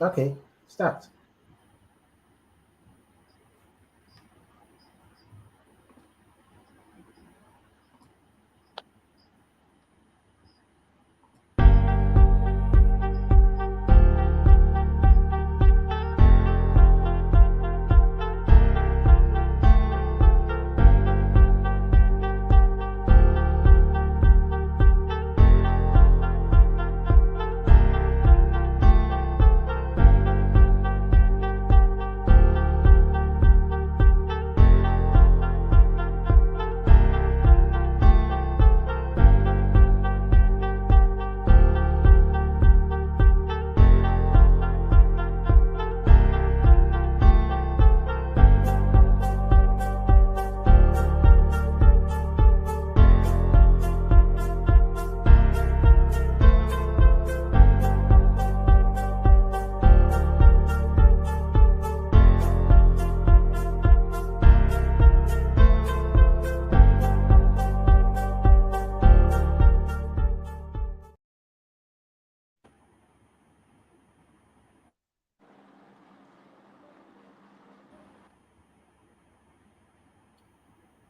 Okay, start.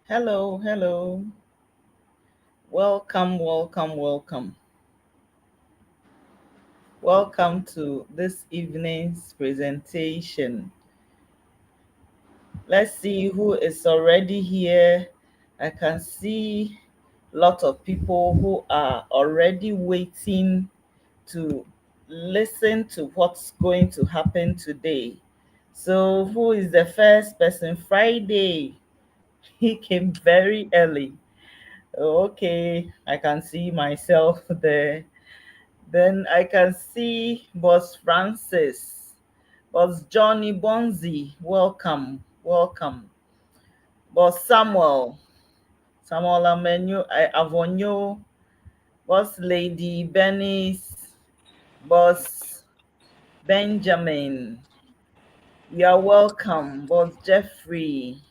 Hello, hello. Welcome, welcome, welcome. Welcome to this evening's presentation. Let's see who is already here. I can see a lot of people who are already waiting to listen to what's going to happen today. So, who is the first person? Friday. He came very early. Okay, I can see myself there. Then I can see Boss Francis, Boss Johnny Bonzi, welcome, welcome. Boss Samuel, Samuel Avonyo, Boss Lady Bernice, Boss Benjamin, you are welcome. Boss Jeffrey,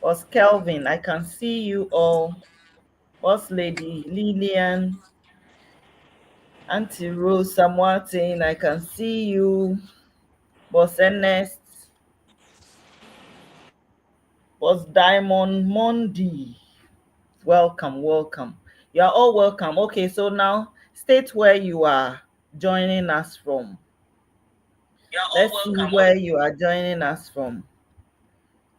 Boss Kelvin, I can see you all. Boss Lady Lillian, Auntie Rose Martin, I can see you. Boss Ernest, Boss Diamond Monday. Welcome, welcome. You are all welcome. Okay, so now state where you are joining us from. You're all Let's see welcome. where you are joining us from.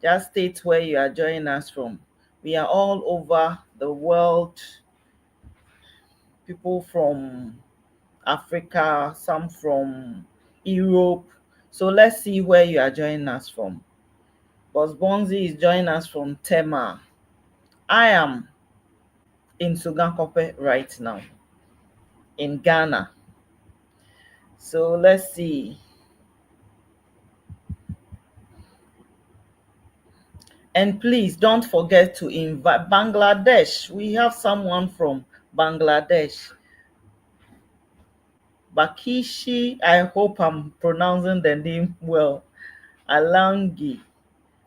Just state where you are joining us from. We are all over the world, people from Africa, some from Europe. So let's see where you are joining us from. Boss Bonzi is joining us from Tema. I am in Sugankope right now in Ghana. So let's see. And please don't forget to invite Bangladesh. We have someone from Bangladesh. Bakishi, I hope I'm pronouncing the name well. Alangi,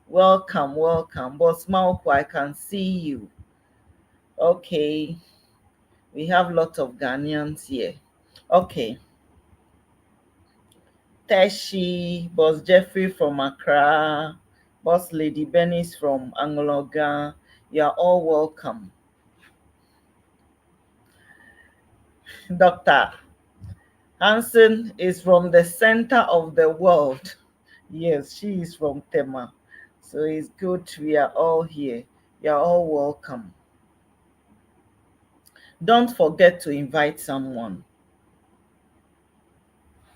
welcome, welcome. Boss Malco, I can see you. Okay, we have lots of Ghanaians here. Okay. Teshi, Boss Jeffrey from Accra, Boss Lady Bernice from Angloga. You are all welcome. Dr. Hanson is from the center of the world. Yes, she is from Tema. So it's good we are all here. You are all welcome. Don't forget to invite someone.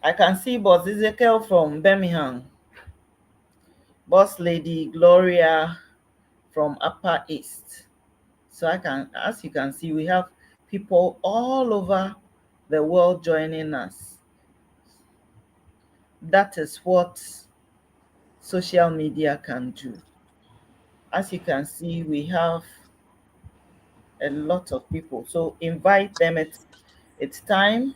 I can see Boss Ezekiel from Birmingham, Boss Lady Gloria from Upper East. So as you can see, we have people all over the world joining us. That is what social media can do. As you can see, we have a lot of people. So invite them. It's time.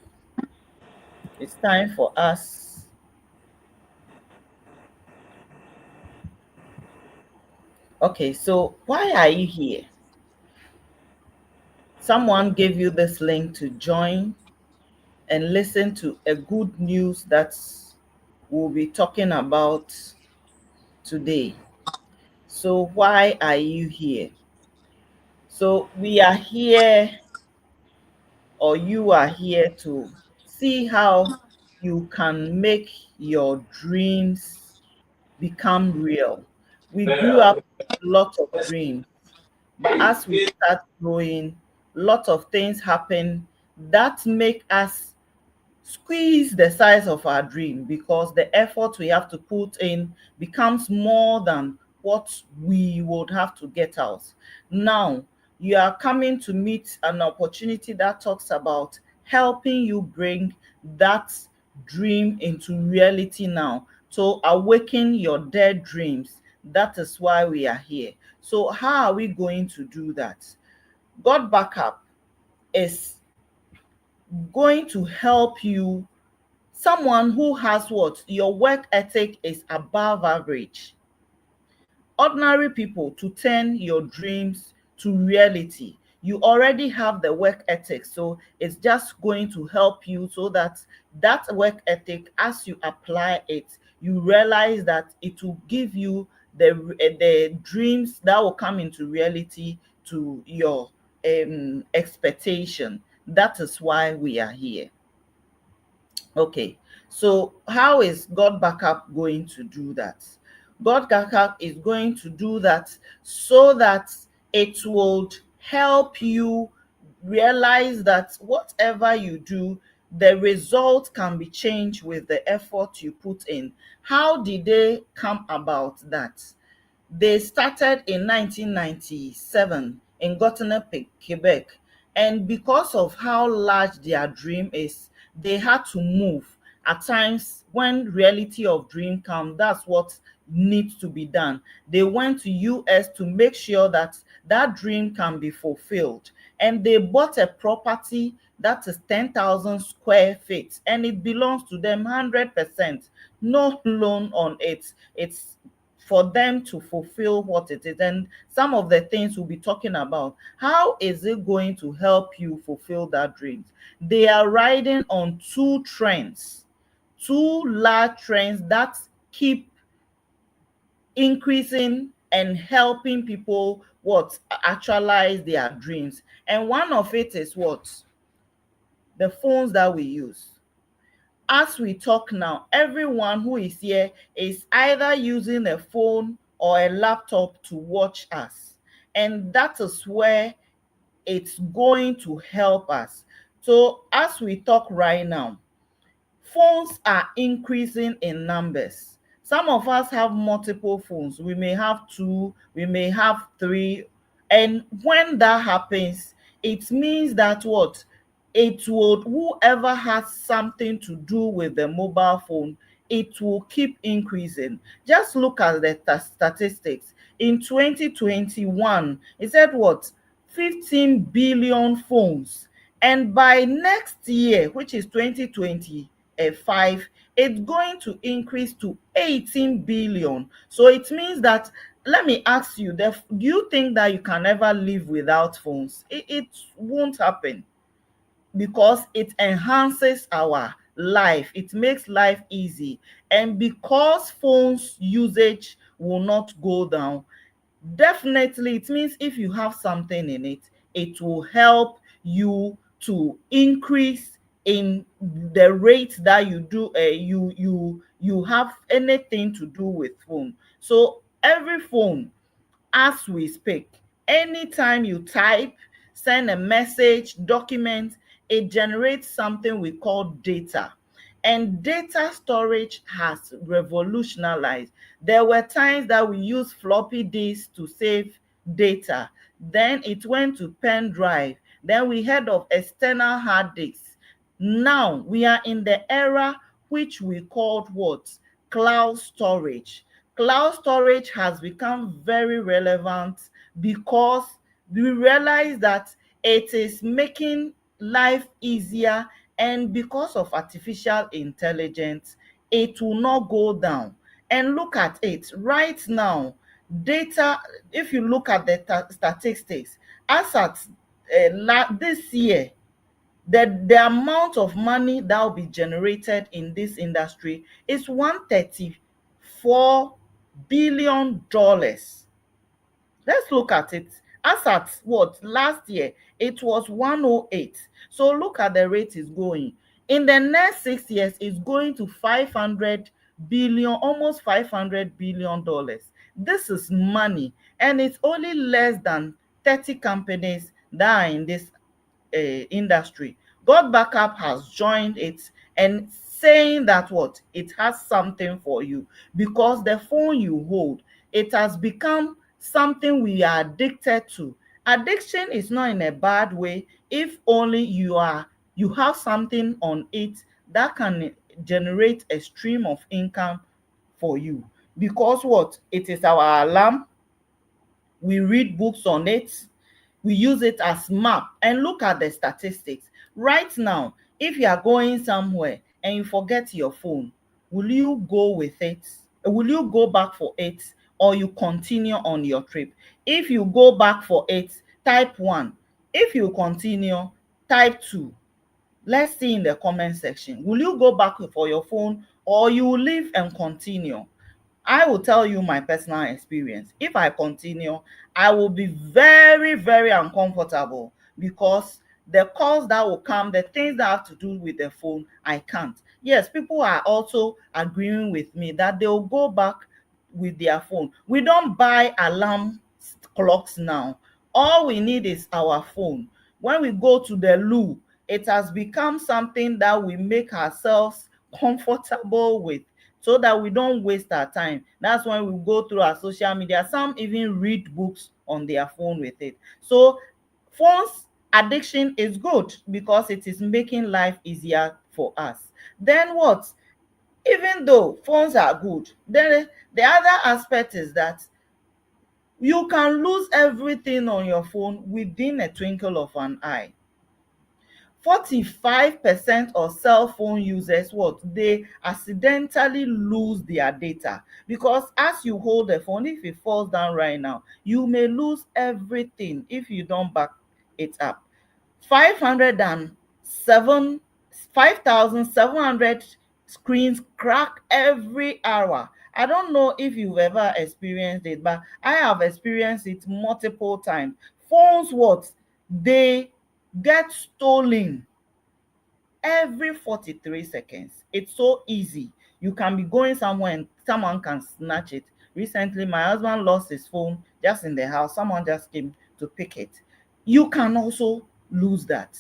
It's time for us. Okay, so why are you here? Someone gave you this link to join and listen to a good news that's we'll be talking about today. So why are you here? So we are here, or you are here, to see how you can make your dreams become real. We grew up with lots of dreams, but as we start growing, lots of things happen that make us squeeze the size of our dream, because the effort we have to put in becomes more than what we would have to get out. Now, you are coming to meet an opportunity that talks about helping you bring that dream into reality now, to awaken your dead dreams. That is why we are here. So how are we going to do that? God Backup is going to help you, someone who has what? Your work ethic is above average. Ordinary people, to turn your dreams to reality. You already have the work ethic, so it's just going to help you, so that that work ethic, as you apply it, you realize that it will give you the dreams that will come into reality to your expectation. That is why we are here. Okay, so how is God Backup going to do that? God Backup is going to do that so that it would help you realize that whatever you do, the result can be changed with the effort you put in. How did they come about that? They started in 1997 in Gothenburg, Quebec, and because of how large their dream is, they had to move. At times, when reality of dream comes, that's what needs to be done. They went to US to make sure that that dream can be fulfilled, and they bought a property that is 10,000 square feet, and it belongs to them 100%. No loan on it. It's for them to fulfill what it is. And some of the things we'll be talking about, how is it going to help you fulfill that dream? They are riding on two trends, two large trends that keep increasing and helping people what? Actualize their dreams. And one of it is what? The phones that we use. As we talk now, everyone who is here is either using a phone or a laptop to watch us. And that is where it's going to help us. So as we talk right now, phones are increasing in numbers. Some of us have multiple phones. We may have two, we may have three. And when that happens, it means that what? It would, whoever has something to do with the mobile phone, it will keep increasing. Just look at the statistics. In 2021, it said what? 15 billion phones. And by next year, which is 2025, it's going to increase to 18 billion. So it means that, let me ask you, do you think that you can ever live without phones? It won't happen, because it enhances our life. It makes life easy. And because phones usage will not go down, definitely it means if you have something in it, it will help you to increase in the rate that you do you have anything to do with phone. So every phone, as we speak, anytime you type, send a message, document, it generates something we call data. And data storage has revolutionized. There were times that we used floppy disks to save data. Then it went to pen drive. Then we heard of external hard disks. Now we are in the era which we called what? Cloud storage. Cloud storage has become very relevant because we realize that it is making life easier, and because of artificial intelligence, it will not go down. And look at it right now. Data, if you look at the statistics, as at this year, the amount of money that will be generated in this industry is $134 billion. Let's look at it. As at what? Last year, it was 108. So look at the rate it's going. In the next 6 years, it's going to 500 billion, almost $500 billion. This is money, and it's only less than 30 companies that are in this industry. GOTBACKUP has joined it and saying that what? It has something for you, because the phone you hold, it has become something we are addicted to. Addiction is not in a bad way if only you have something on it that can generate a stream of income for you. Because what? It is our alarm. We read books on it. We use it as map. And look at the statistics right now. If you are going somewhere and you forget your phone, will you go with it? Will you go back for it, or you continue on your trip? If you go back for it, type 1. If you continue, type 2. Let's see in the comment section. Will you go back for your phone, or you will leave and continue? I will tell you my personal experience. If I continue, I will be very, very uncomfortable, because the calls that will come, the things that have to do with the phone, I can't. Yes, people are also agreeing with me that they'll go back with their phone. We don't buy alarm clocks now. All we need is our phone. When we go to the loo, it has become something that we make ourselves comfortable with, so that we don't waste our time. That's when we go through our social media. Some even read books on their phone with it. So phones addiction is good, because it is making life easier for us. Then what? Even though phones are good, then the other aspect is that you can lose everything on your phone within a twinkle of an eye. 45% of cell phone users, what? They accidentally lose their data, because as you hold the phone, if it falls down right now, you may lose everything if you don't back it up. 5,700 screens crack every hour. I don't know if you've ever experienced it, but I have experienced it multiple times. Phones, what? They get stolen every 43 seconds. It's so easy. You can be going somewhere and someone can snatch it. Recently, my husband lost his phone just in the house. Someone just came to pick it. You can also lose that.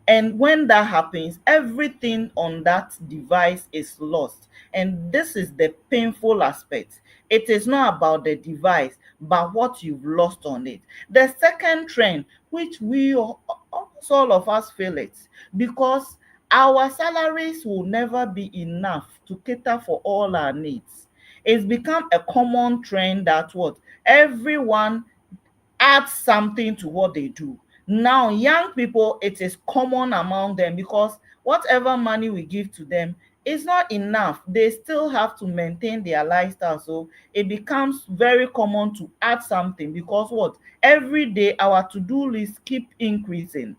And when that happens, everything on that device is lost. And this is the painful aspect. It is not about the device, but what you've lost on it. The second trend, which almost all of us feel it, because our salaries will never be enough to cater for all our needs. It's become a common trend that what? Everyone add something to what they do. Now, young people, it is common among them, because whatever money we give to them is not enough. They still have to maintain their lifestyle. So it becomes very common to add something, because what? Every day our to-do list keep increasing.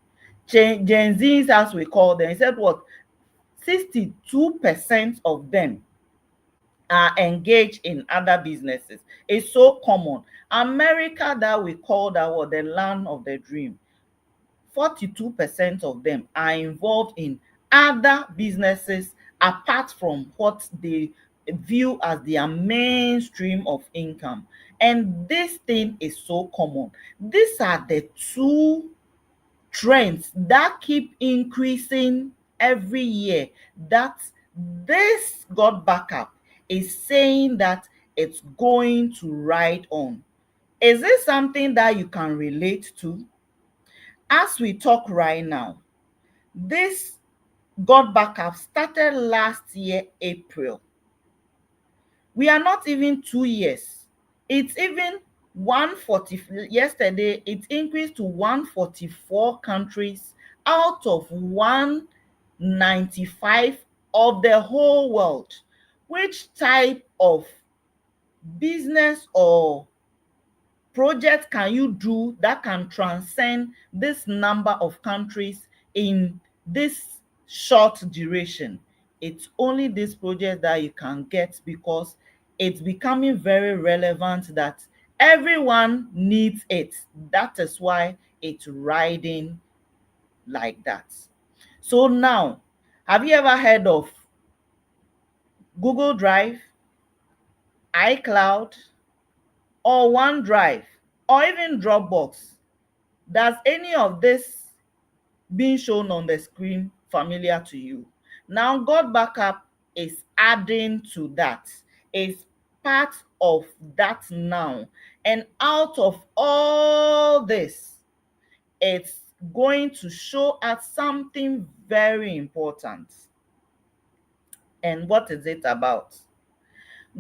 Gen Zs, as we call them, said what? 62% of them are engaged in other businesses. It's so common. America, that we call that what? The land of the dream. 42% of them are involved in other businesses apart from what they view as their mainstream of income. And this thing is so common. These are the two trends that keep increasing every year, that this GOTBACKUP is saying that it's going to ride on. Is this something that you can relate to? As we talk right now, this GOTBACKUP started last year, April. We are not even 2 years. It's even 140. Yesterday, it increased to 144 countries out of 195 of the whole world. Which type of business or project can you do that can transcend this number of countries in this short duration. It's only this project that you can get because it's becoming very relevant that everyone needs it. That is why it's riding like that. So now, have you ever heard of Google Drive, iCloud, or OneDrive, or even Dropbox? Does any of this being shown on the screen familiar to you? Now, God Backup is adding to that. It's part of that now. And out of all this, it's going to show us something very important. And what is it about?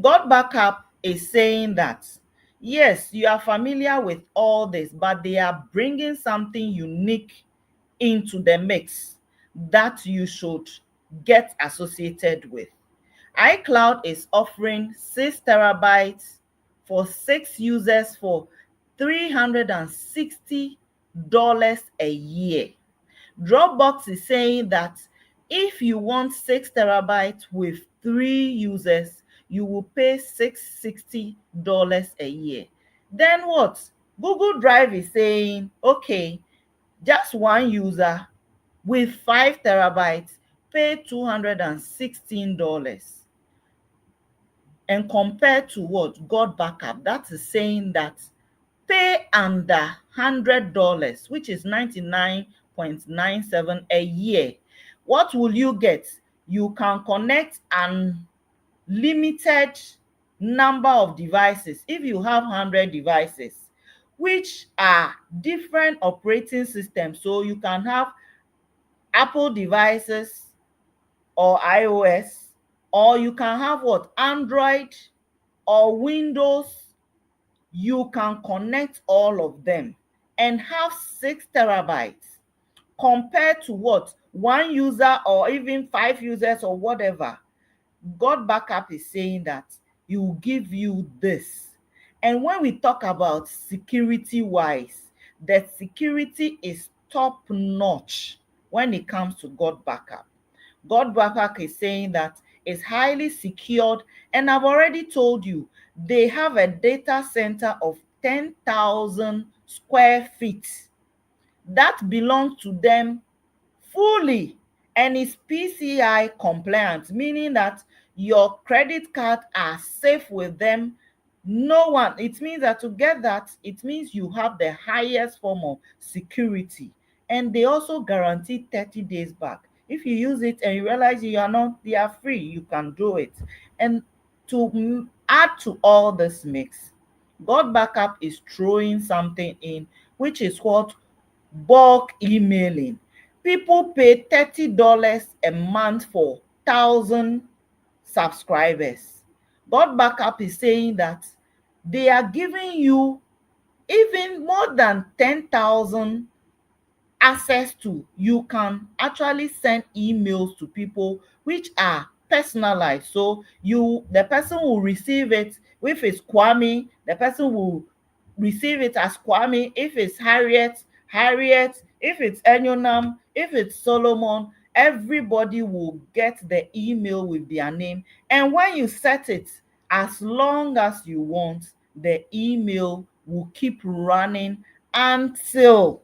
God Backup is saying that, yes, you are familiar with all this, but they are bringing something unique into the mix that you should get associated with. iCloud is offering 6 terabytes for 6 users for $360 a year. Dropbox is saying that if you want 6 terabytes with 3 users, you will pay $660 a year. Then what? Google Drive is saying, okay, just 1 user with 5 terabytes, pay $216. And compared to what? God Backup, that is saying that pay under $100, which is 99.97 a year. What will you get? You can connect an limited number of devices. If you have 100 devices, which are different operating systems, so you can have Apple devices or iOS, or you can have what? Android or Windows. You can connect all of them and have 6 terabytes compared to what? 1 user or even 5 users or whatever. God Backup is saying that he will give you this. And when we talk about security wise, the security is top notch when it comes to God Backup. God Backup is saying that it's highly secured, and I've already told you they have a data center of 10,000 square feet that belongs to them fully, and is PCI compliant, meaning that your credit card are safe with them. No one, it means that to get that, it means you have the highest form of security. And they also guarantee 30 days back. If you use it and you realize you are not, they are free, you can do it. And to add to all this mix, God Backup is throwing something in, which is what? Bulk emailing. People pay $30 a month for 1,000 subscribers. God Backup is saying that they are giving you even more than 10,000 access to. You can actually send emails to people which are personalized. So the person will receive it. If it's Kwame, the person will receive it as Kwame. If it's Harriet, Harriet. If it's Enyonam, if it's Solomon, everybody will get the email with their name. And when you set it, as long as you want, the email will keep running until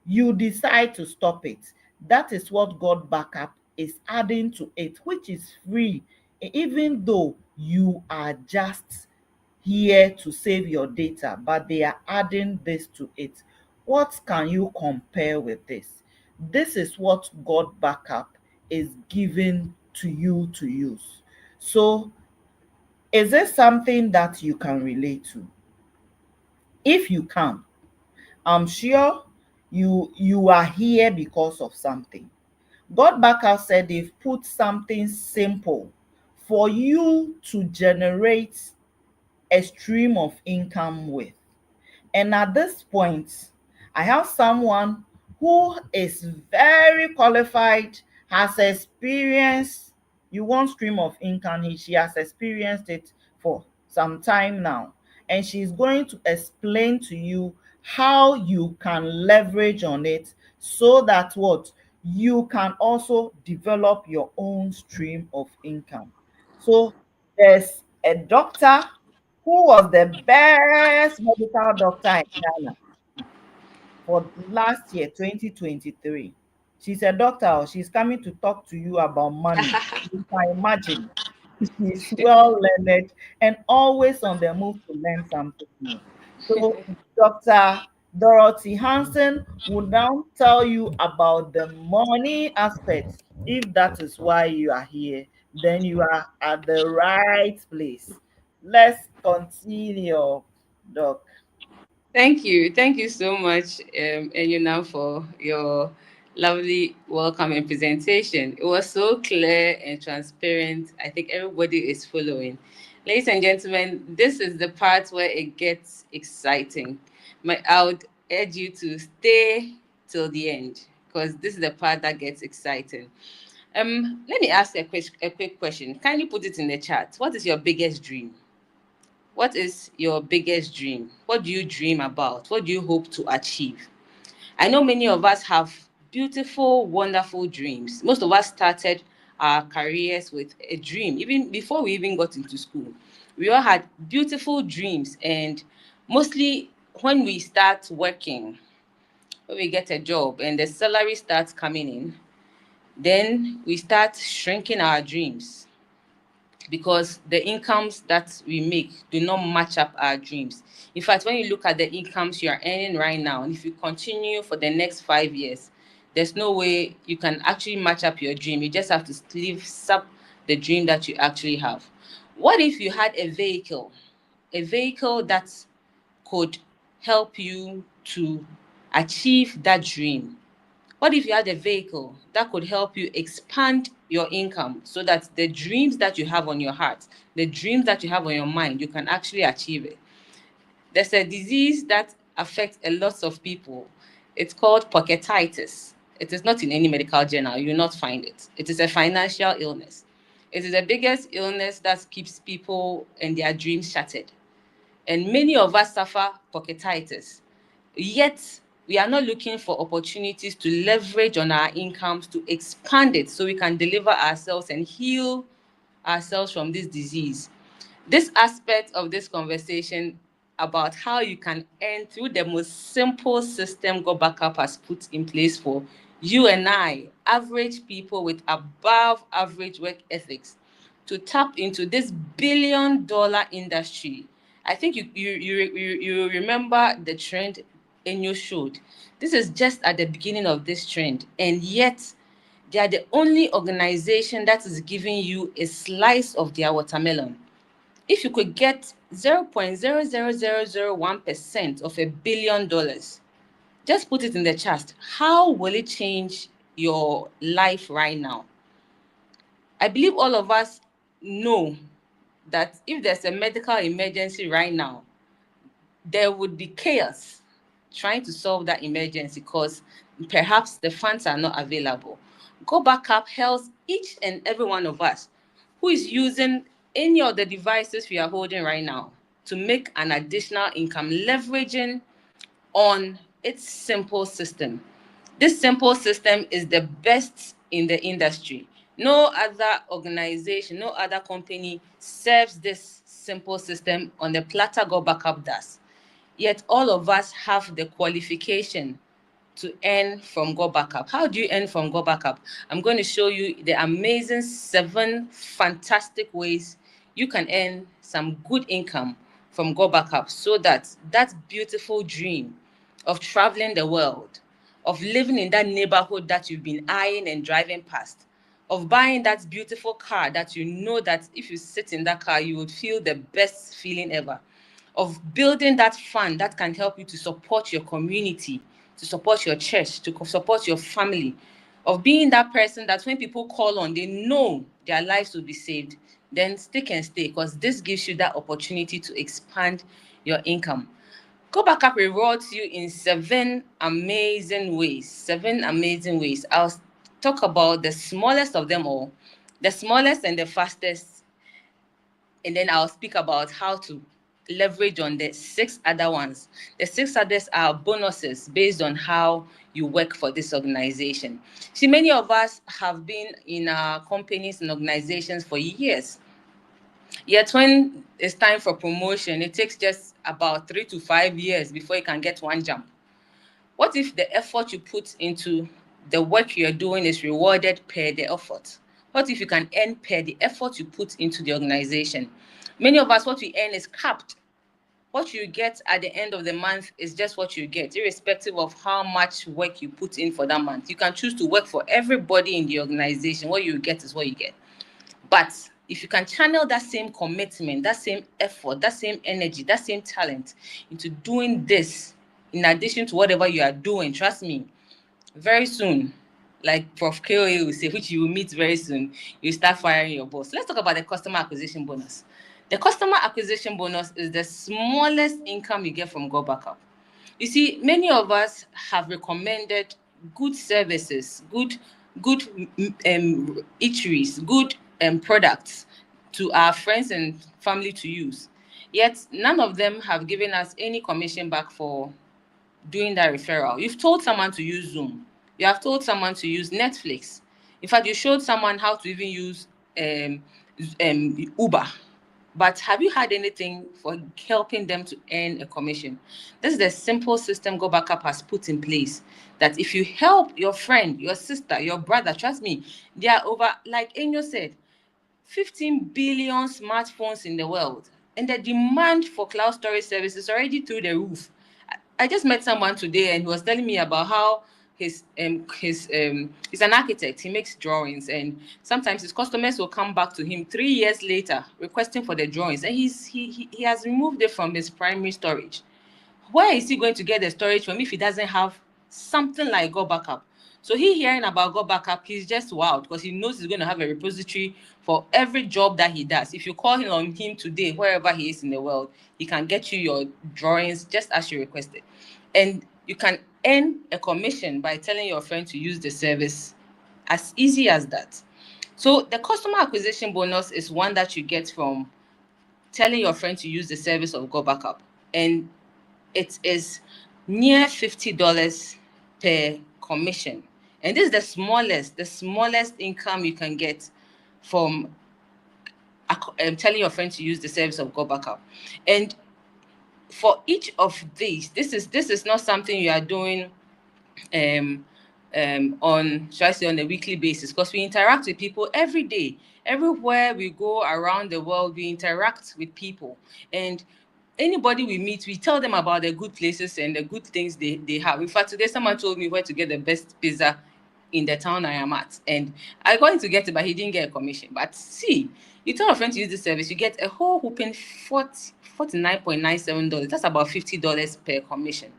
you decide to stop it. That is what God Backup is adding to it, which is free, even though you are just here to save your data, but they are adding this to it. What can you compare with this? This is what God Backup is giving to you to use. So, is this something that you can relate to? If you can, I'm sure you are here because of something. God Backup said they've put something simple for you to generate a stream of income with. And at this point, I have someone who is very qualified, has experience. You want stream of income, she has experienced it for some time now. And she's going to explain to you how you can leverage on it so that what? you can also develop your own stream of income. So there's a doctor who was the best medical doctor in Ghana for last year, 2023. She's a doctor. She's coming to talk to you about money. You can imagine. She's well learned and always on the move to learn something new. So, Dr. Dorothy Hanson will now tell you about the money aspect. If that is why you are here, then you are at the right place. Let's continue, Doc. Thank you. Thank you so much, Enyonam, for your lovely welcome and presentation. It was so clear and transparent. I think everybody is following. Ladies and gentlemen, this is the part where it gets exciting. I would urge you to stay till the end because this is the part that gets exciting. Let me ask a quick question. Can you put it in the chat? What is your biggest dream? What is your biggest dream? What do you dream about? What do you hope to achieve? I know many of us have beautiful, wonderful dreams. Most of us started our careers with a dream, even before we even got into school. We all had beautiful dreams, and mostly when we start working, when we get a job and the salary starts coming in, then we start shrinking our dreams because the incomes that we make do not match up our dreams. In fact, when you look at the incomes you are earning right now, and if you continue for the next 5 years, there's no way you can actually match up your dream. You just have to live up the dream that you actually have. What if you had a vehicle that could help you to achieve that dream? What if you had a vehicle that could help you expand your income so that the dreams that you have on your heart, the dreams that you have on your mind, you can actually achieve it? There's a disease that affects a lot of people. It's called pocketitis. It is not in any medical journal. You will not find it. It is a financial illness. It is the biggest illness that keeps people and their dreams shattered. And many of us suffer pocketitis. Yet, we are not looking for opportunities to leverage on our incomes to expand it so we can deliver ourselves and heal ourselves from this disease. This aspect of this conversation about how you can earn through the most simple system GOTBACKUP has put in place for you and I, average people with above average work ethics, to tap into this $1 billion industry. I think you remember the trend Enyo showed. This is just at the beginning of this trend, and yet they are the only organization that is giving you a slice of their watermelon. If you could get 0.00001% of $1 billion, just put it in the chat. How will it change your life right now? I believe all of us know that if there's a medical emergency right now, there would be chaos trying to solve that emergency because perhaps the funds are not available. GOTBACKUP helps each and every one of us who is using any of the devices we are holding right now to make an additional income, leveraging on its simple system. This simple system is the best in the industry. No other organization, no other company serves this simple system on the platter GOTBACKUP does. Yet all of us have the qualification to earn from GOTBACKUP. How do you earn from GOTBACKUP? I'm going to show you the amazing 7 fantastic ways you can earn some good income from GOTBACKUP so that that beautiful dream of traveling the world, of living in that neighborhood that you've been eyeing and driving past, of buying that beautiful car that you know that if you sit in that car, you would feel the best feeling ever, of building that fund that can help you to support your community, to support your church, to support your family, of being that person that when people call on, they know their lives will be saved. Then stick and stay, because this gives you that opportunity to expand your income. GOTBACKUP rewards you in 7 amazing ways. 7 amazing ways. I'll talk about the smallest of them all, the smallest and the fastest, and then I'll speak about how to leverage on the 6 other ones. The 6 others are bonuses based on how you work for this organization. See, many of us have been in our companies and organizations for years. Yet when it's time for promotion, it takes just about 3 to 5 years before you can get one jump. What if the effort you put into the work you're doing is rewarded per the effort? What if you can earn per the effort you put into the organization? Many of us, what we earn is capped. What you get at the end of the month is just what you get, irrespective of how much work you put in for that month. You can choose to work for everybody in the organization. What you get is what you get. But if you can channel that same commitment, that same effort, that same energy, that same talent into doing this, in addition to whatever you are doing, trust me, very soon, like Prof. KOA will say, which you will meet very soon, you start firing your boss. Let's talk about the customer acquisition bonus. The customer acquisition bonus is the smallest income you get from GOTBACKUP. You see, many of us have recommended good services, good eateries, good products to our friends and family to use. Yet none of them have given us any commission back for doing that referral. You've told someone to use Zoom. You have told someone to use Netflix. In fact, you showed someone how to even use Uber. But have you had anything for helping them to earn a commission? This is the simple system GOTBACKUP has put in place, that if you help your friend, your sister, your brother, trust me, there are over, like Enyo said, 15 billion smartphones in the world. And the demand for cloud storage services is already through the roof. I just met someone today and he was telling me about how he's an architect. He makes drawings, and sometimes his customers will come back to him 3 years later requesting for the drawings, and he has removed it from his primary storage. Where is he going to get the storage from if he doesn't have something like GOTBACKUP? So he hearing about GOTBACKUP, he's just wild because he knows he's going to have a repository for every job that he does. If you call him on him today, wherever he is in the world, he can get you your drawings just as you requested. And you can earn a commission by telling your friend to use the service, as easy as that. So the customer acquisition bonus is one that you get from telling your friend to use the service of GOTBACKUP. And it is near $50 per commission. And this is the smallest income you can get from telling your friend to use the service of GOTBACKUP. And for each of these, this is not something you are doing on, should I say, on a weekly basis, because we interact with people every day. Everywhere we go around the world, we interact with people. And anybody we meet, we tell them about the good places and the good things they have. In fact, today someone told me where to get the best pizza in the town I am at. And I got him to get it, but he didn't get a commission. But see, you tell a friend to use this service, you get a whole whooping $49.97. That's about $50 per commission.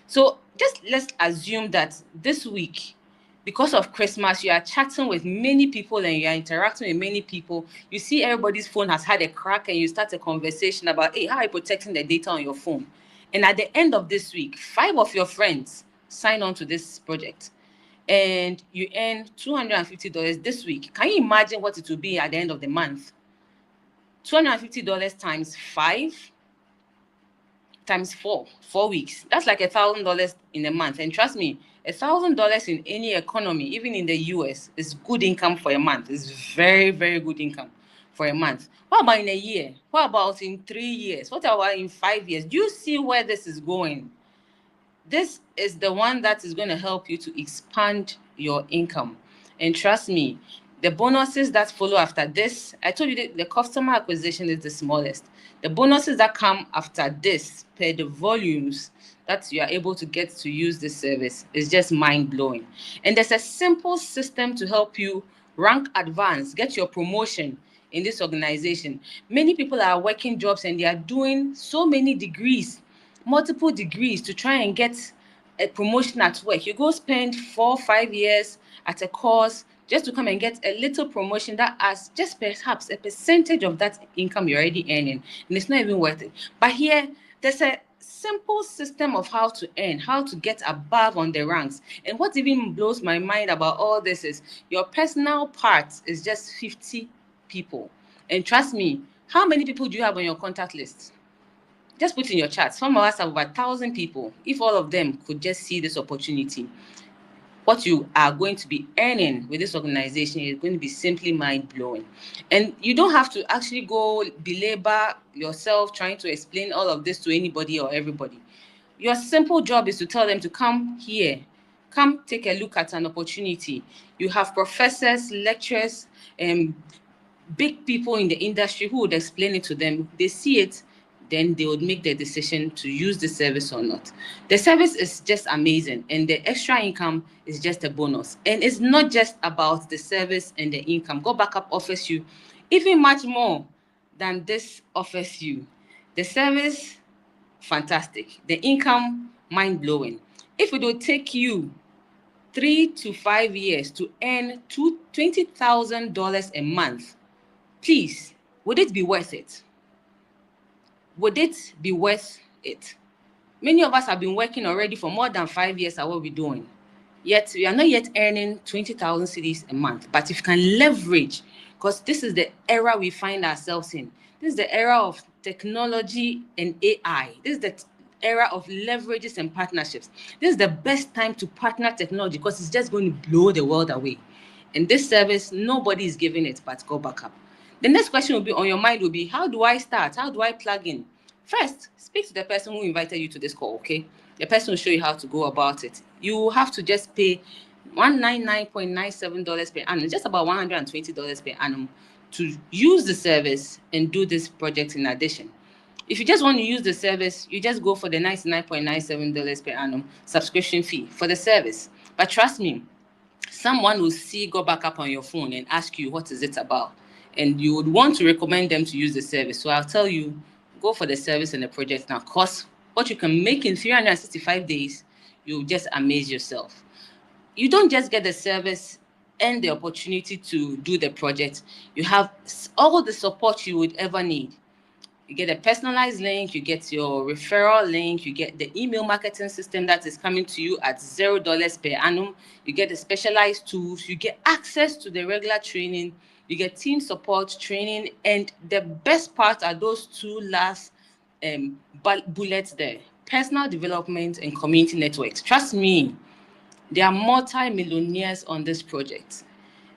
So just let's assume that this week, because of Christmas, you are chatting with many people and you are interacting with many people. You see everybody's phone has had a crack and you start a conversation about, hey, how are you protecting the data on your phone? And at the end of this week, 5 of your friends sign on to this project and you earn $250 this week. Can you imagine what it will be at the end of the month? $250 times 5 times 4 weeks. That's like $1,000 in a month. And trust me, $1,000 in any economy, even in the US, is good income for a month. It's very, very good income for a month. What about in a year? What about in 3 years? What about in 5 years? Do you see where this is going? This is the one that is going to help you to expand your income. And trust me, the bonuses that follow after this, I told you the customer acquisition is the smallest. The bonuses that come after this, per the volumes that you are able to get to use this service, is just mind-blowing. And there's a simple system to help you rank advance, get your promotion in this organization. Many people are working jobs and they are doing so many degrees, multiple degrees, to try and get a promotion at work. You go spend 4 or 5 years at a course just to come and get a little promotion that has just perhaps a percentage of that income you're already earning, and it's not even worth it. But here, there's a simple system of how to earn, how to get above on the ranks. And what even blows my mind about all this is your personal part is just 50 people. And trust me, how many people do you have on your contact list? Just put in your chat. Some of us have over 1,000 people. If all of them could just see this opportunity, what you are going to be earning with this organization is going to be simply mind-blowing. And you don't have to actually go belabor yourself trying to explain all of this to anybody or everybody. Your simple job is to tell them to come here, come take a look at an opportunity. You have professors, lecturers, big people in the industry who would explain it to them. They see it, then they would make their decision to use the service or not. The service is just amazing, and the extra income is just a bonus. And it's not just about the service and the income. GOTBACKUP offers you even much more than this offers you. The service, fantastic. The income, mind-blowing. If it would take you 3 to 5 years to earn $20,000 a month, please, would it be worth it? Would it be worth it? Many of us have been working already for more than 5 years at what we're doing. Yet we are not yet earning 20,000 cedis a month. But if you can leverage, because this is the era we find ourselves in. This is the era of technology and AI. This is the era of leverages and partnerships. This is the best time to partner technology because it's just going to blow the world away. And this service, nobody is giving it but GOTBACKUP. The next question will be on your mind will be, how do I start? How do I plug in? First, speak to the person who invited you to this call, okay? The person will show you how to go about it. You will have to just pay $199.97 per annum, just about $120 per annum to use the service and do this project in addition. If you just want to use the service, you just go for the $99.97 per annum subscription fee for the service. But trust me, someone will see GOTBACKUP on your phone and ask you what is it about, and you would want to recommend them to use the service. So I'll tell you, go for the service and the project now, because what you can make in 365 days, you'll just amaze yourself. You don't just get the service and the opportunity to do the project. You have all the support you would ever need. You get a personalized link, you get your referral link, you get the email marketing system that is coming to you at $0 per annum, you get the specialized tools, you get access to the regular training, you get team support training, and the best part are those two last bullets there: personal development and community networks. Trust me, there are multi-millionaires on this project.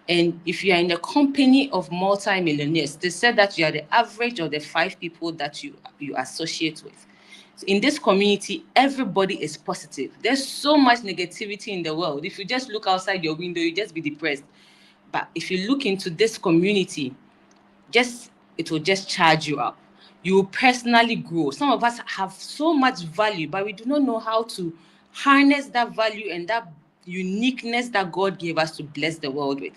And if you are in the company of multi-millionaires, they said that you are the average of the 5 people that you associate with. So in this community, everybody is positive. There's so much negativity in the world. If you just look outside your window, you just be depressed. But if you look into this community, it will just charge you up. You will personally grow. Some of us have so much value, but we do not know how to harness that value and that uniqueness that God gave us to bless the world with.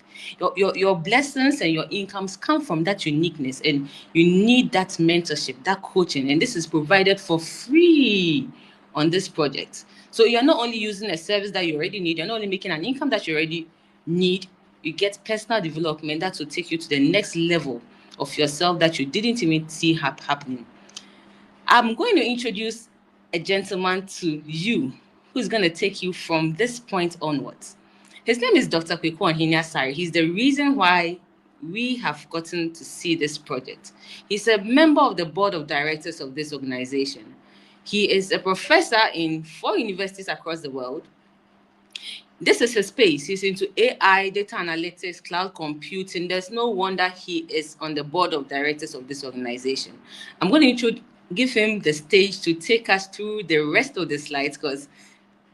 Your blessings and your incomes come from that uniqueness, and you need that mentorship, that coaching, and this is provided for free on this project. So you're not only using a service that you already need, you're not only making an income that you already need, you get personal development that will take you to the next level of yourself that you didn't even see happening. I'm going to introduce a gentleman to you who's going to take you from this point onwards. His name is Dr. Kweku Onhinyasari. He's the reason why we have gotten to see this project. He's a member of the board of directors of this organization. He is a professor in 4 universities across the world. This is his space. He's into AI, data analytics, cloud computing. There's no wonder he is on the board of directors of this organization. I'm going to give him the stage to take us through the rest of the slides, because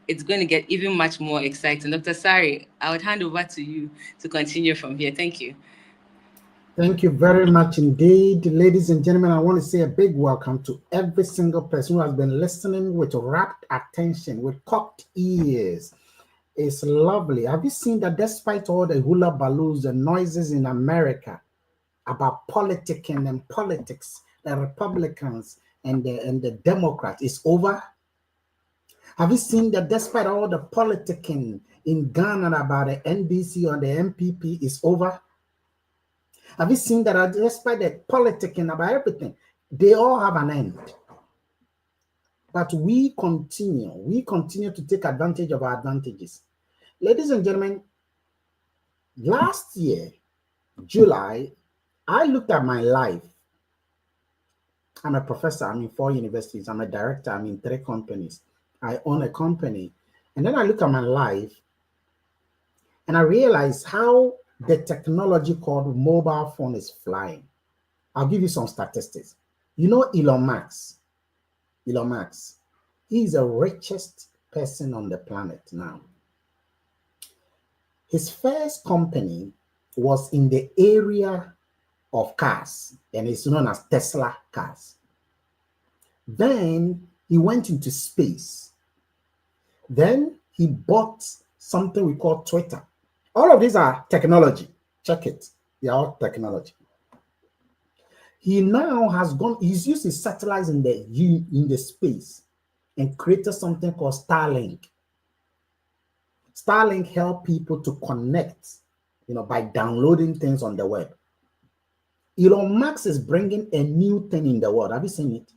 it's going to get even much more exciting. Dr. Sari, I would hand over to you to continue from here. Thank you. Thank you very much indeed. Ladies and gentlemen, I want to say a big welcome to every single person who has been listening with rapt attention, with cocked ears. It's lovely. Have you seen that despite all the hula balloons and noises in America about politicking and politics, the Republicans and the Democrats is over? Have you seen that despite all the politicking in Ghana about the NDC or the MPP is over? Have you seen that despite the politicking about everything, they all have an end? But we continue to take advantage of our advantages. Ladies and gentlemen, last year, July, I looked at my life I'm a professor. I'm in 4 universities. I'm a director. I'm in 3 companies. I own a company. And then I look at my life and I realize how the technology called mobile phone is flying. I'll give you some statistics. You know Elon Musk. Elon Musk. He's the richest person on the planet now. His first company was in the area of cars, and it's known as Tesla cars. Then he went into space. Then he bought something we call Twitter. All of these are technology. Check it. They are all technology. He now has gone, he's used his satellites in the space and created something called Starlink. Starlink help people to connect, by downloading things on the web. Elon Musk is bringing a new thing in the world. Have you seen it?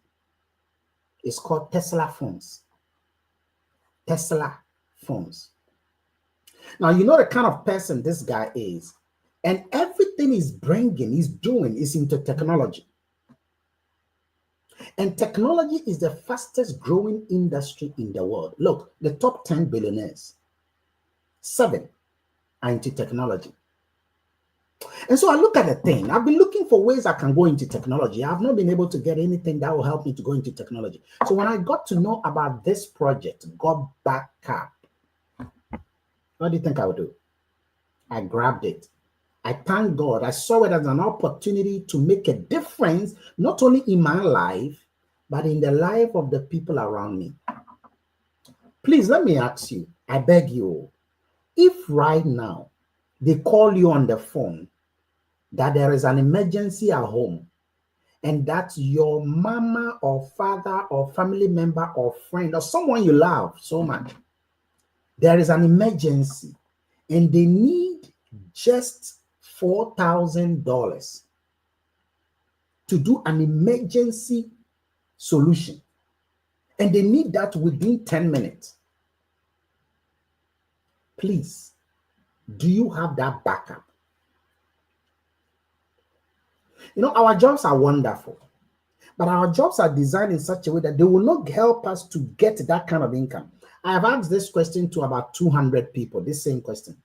It's called Tesla phones. Tesla phones. Now, you know the kind of person this guy is. And everything he's doing is into technology. And technology is the fastest growing industry in the world. Look, the top 10 billionaires, 7 are into technology. And so I look at the thing. I've been looking for ways I can go into technology. I've not been able to get anything that will help me to go into technology. So when I got to know about this project, GOTBACKUP, what do you think I would do? I grabbed it. I thank God. I saw it as an opportunity to make a difference, not only in my life, but in the life of the people around me. Please, let me ask you, I beg you, if right now they call you on the phone that there is an emergency at home and that your mama or father or family member or friend or someone you love so much, there is an emergency and they need just $4,000 to do an emergency solution, and they need that within 10 minutes. Please, do you have that backup? Our jobs are wonderful, but our jobs are designed in such a way that they will not help us to get that kind of income. I have asked this question to about 200 people, this same question.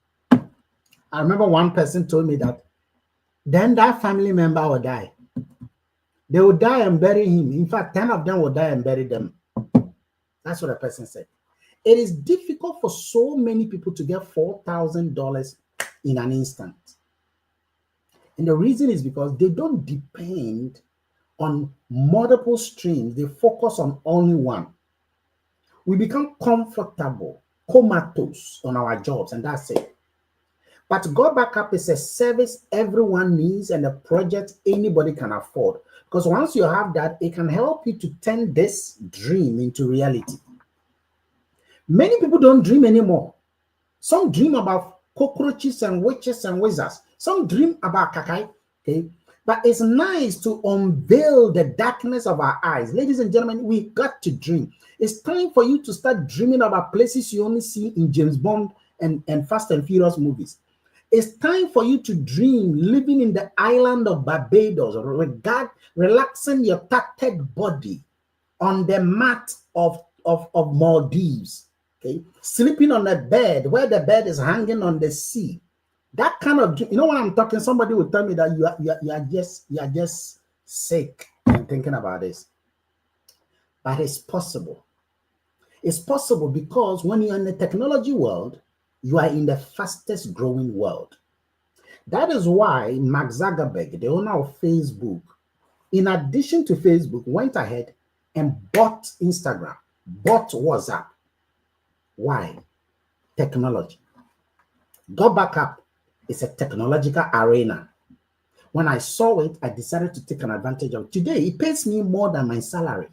I remember one person told me that then that family member will die. They will die and bury him. In fact, 10 of them will die and bury them. That's what a person said. It is difficult for so many people to get $4,000 in an instant. And the reason is because they don't depend on multiple streams. They focus on only one. We become comfortable, comatose on our jobs, and that's it. But GOTBACKUP is a service everyone needs and a project anybody can afford. Because once you have that, it can help you to turn this dream into reality. Many people don't dream anymore. Some dream about cockroaches and witches and wizards. Some dream about kakai. Okay? But it's nice to unveil the darkness of our eyes. Ladies and gentlemen, we got to dream. It's time for you to start dreaming about places you only see in James Bond and Fast and Furious movies. It's time for you to dream living in the island of Barbados, relaxing your tattered body on the mat of Maldives, okay? Sleeping on a bed where the bed is hanging on the sea. That kind of, when I'm talking, somebody will tell me that you are just sick and thinking about this. But it's possible. It's possible because when you're in the technology world, you are in the fastest growing world. That is why Mark Zuckerberg, the owner of Facebook, in addition to Facebook, went ahead and bought Instagram, bought WhatsApp. Why? Technology. GOTBACKUP is a technological arena. When I saw it, I decided to take an advantage of it. Today, it pays me more than my salary.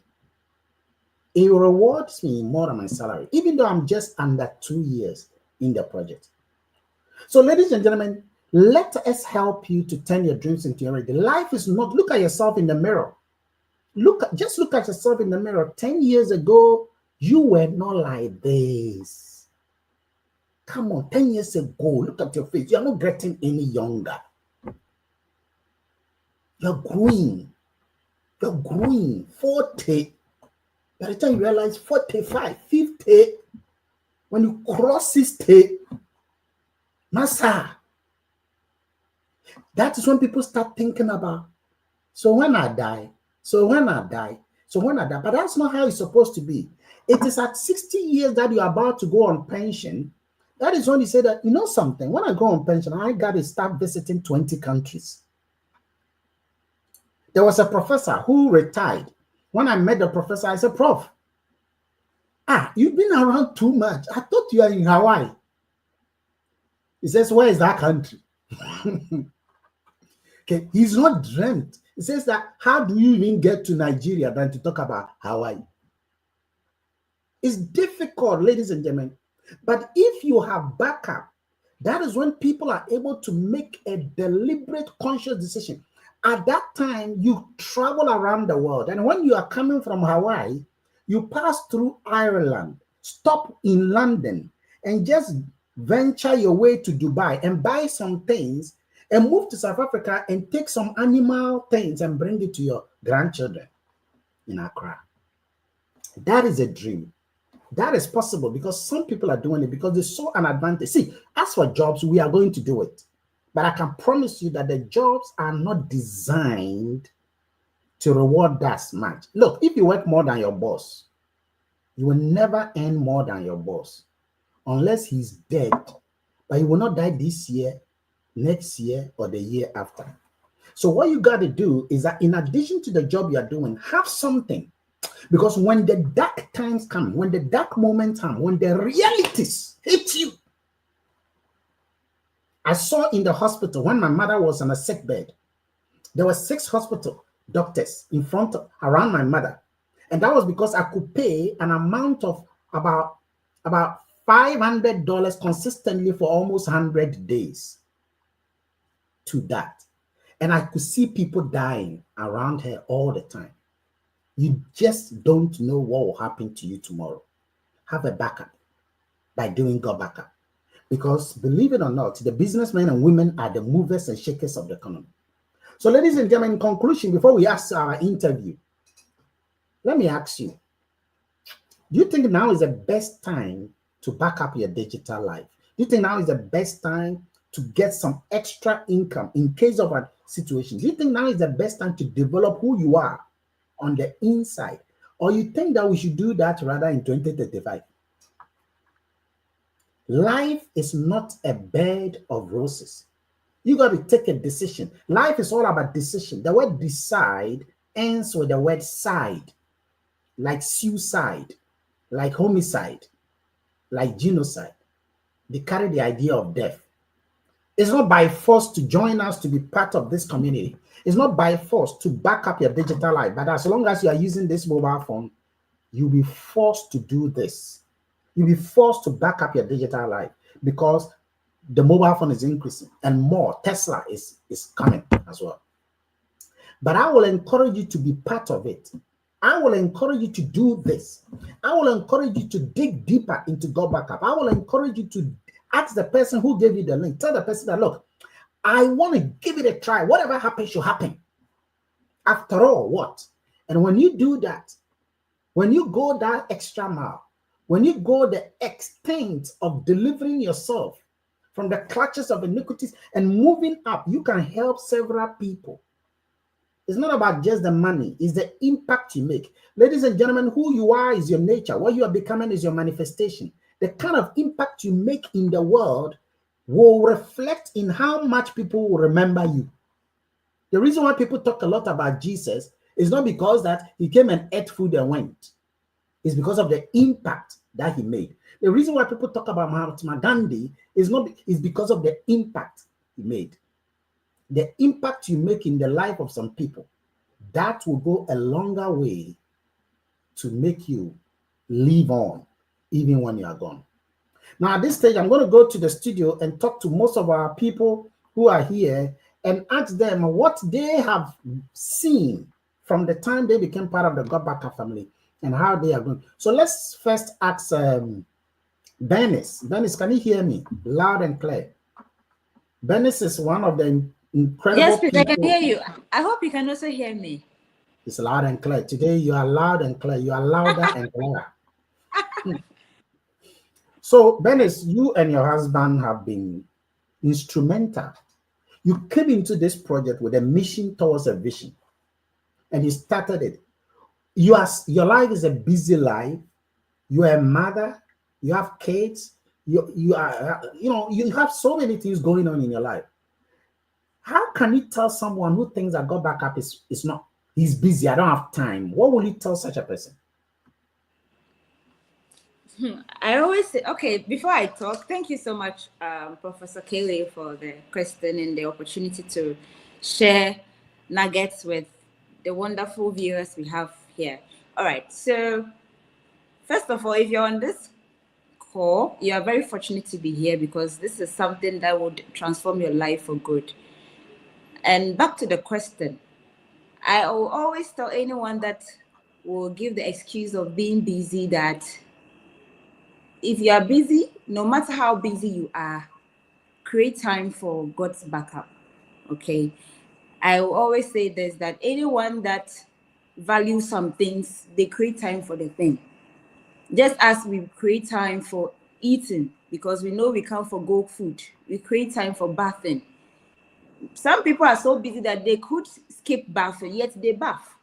It rewards me more than my salary, even though I'm just under 2 years in the project. So, ladies and gentlemen, let us help you to turn your dreams into reality. Life is not, look at yourself in the mirror. Just look at yourself in the mirror. 10 years ago, you were not like this. Come on, 10 years ago, look at your face. You're not getting any younger. You're growing. you're growing 40. By the time you realize 45, 50, when you cross 60, Massa, that is when people start thinking about, so when I die, but that's not how it's supposed to be. It is at 60 years that you're about to go on pension. That is when you say that, you know something, when I go on pension, I got to start visiting 20 countries. There was a professor who retired. When I met the professor, I said, Prof, you've been around too much. I thought you are in Hawaii. He says, where is that country? Okay, he's not dreamt. He says that, how do you even get to Nigeria than to talk about Hawaii? It's difficult, ladies and gentlemen. But if you have backup, that is when people are able to make a deliberate, conscious decision. At that time, you travel around the world. And when you are coming from Hawaii, you pass through Ireland, stop in London, and just venture your way to Dubai and buy some things and move to South Africa and take some animal things and bring it to your grandchildren in Accra. That is a dream. That is possible because some people are doing it because they saw an advantage. See, as for jobs, we are going to do it. But I can promise you that the jobs are not designed to reward that much. Look, if you work more than your boss, you will never earn more than your boss unless he's dead. But he will not die this year, next year, or the year after. So what you got to do is that in addition to the job you're doing, have something. Because when the dark times come, when the dark moments come, when the realities hit you. I saw in the hospital when my mother was on a sick bed, there were 6 hospital doctors in front of, around my mother. And that was because I could pay an amount of about $500 consistently for almost 100 days to that. And I could see people dying around her all the time. You just don't know what will happen to you tomorrow. Have a backup by doing GOTBACKUP. Because believe it or not, the businessmen and women are the movers and shakers of the economy. So ladies and gentlemen, in conclusion, before we ask our interview, let me ask you, do you think now is the best time to back up your digital life? Do you think now is the best time to get some extra income in case of a situation? Do you think now is the best time to develop who you are on the inside? Or you think that we should do that rather in 2035? Life is not a bed of roses. You got to take a decision. Life is all about decision. The word decide ends with the word side, like suicide, like homicide, like genocide. They carry the idea of death. It's not by force to join us to be part of this community. It's not by force to back up your digital life. But as long as you are using this mobile phone, you'll be forced to do this. You'll be forced to back up your digital life because the mobile phone is increasing and more. Tesla is coming as well. But I will encourage you to be part of it. I will encourage you to do this. I will encourage you to dig deeper into GOTBACKUP. I will encourage you to ask the person who gave you the link. Tell the person that, look, I want to give it a try. Whatever happens should happen. After all, what? And when you do that, when you go that extra mile, when you go the extent of delivering yourself from the clutches of iniquities and moving up, you can help several people. It's not about just the money, it's the impact you make. Ladies and gentlemen, who you are is your nature. What you are becoming is your manifestation. The kind of impact you make in the world will reflect in how much people will remember you. The reason why people talk a lot about Jesus is not because that he came and ate food and went. It's because of the impact that he made. The reason why people talk about Mahatma Gandhi is because of the impact he made. The impact you make in the life of some people, that will go a longer way to make you live on, even when you are gone. Now, at this stage, I'm going to go to the studio and talk to most of our people who are here and ask them what they have seen from the time they became part of the GOTBACKUP family and how they are going. So let's first ask Bernice. Bernice, can you hear me loud and clear? Bernice is one of the incredible yes, please, people. I can hear you. I hope you can also hear me. It's loud and clear. Today you are loud and clear. You are louder and clearer. So, Bernice, you and your husband have been instrumental. You came into this project with a mission towards a vision, and you started it. Your life is a busy life. You are a mother. You have kids. You are you have so many things going on in your life. How can you tell someone who thinks that God backup is not? He's busy. I don't have time. What will you tell such a person? I always say, okay, before I talk, thank you so much, Professor Kelly, for the question and the opportunity to share nuggets with the wonderful viewers we have here. All right, so first of all, if you're on this call, you are very fortunate to be here because this is something that would transform your life for good. And back to the question, I will always tell anyone that will give the excuse of being busy that if you are busy, no matter how busy you are, create time for God's backup. Okay. I will always say this, that anyone that values some things, they create time for the thing. Just as we create time for eating, because we know we can't forgo food, we create time for bathing. Some people are so busy that they could skip bathing, yet they bath.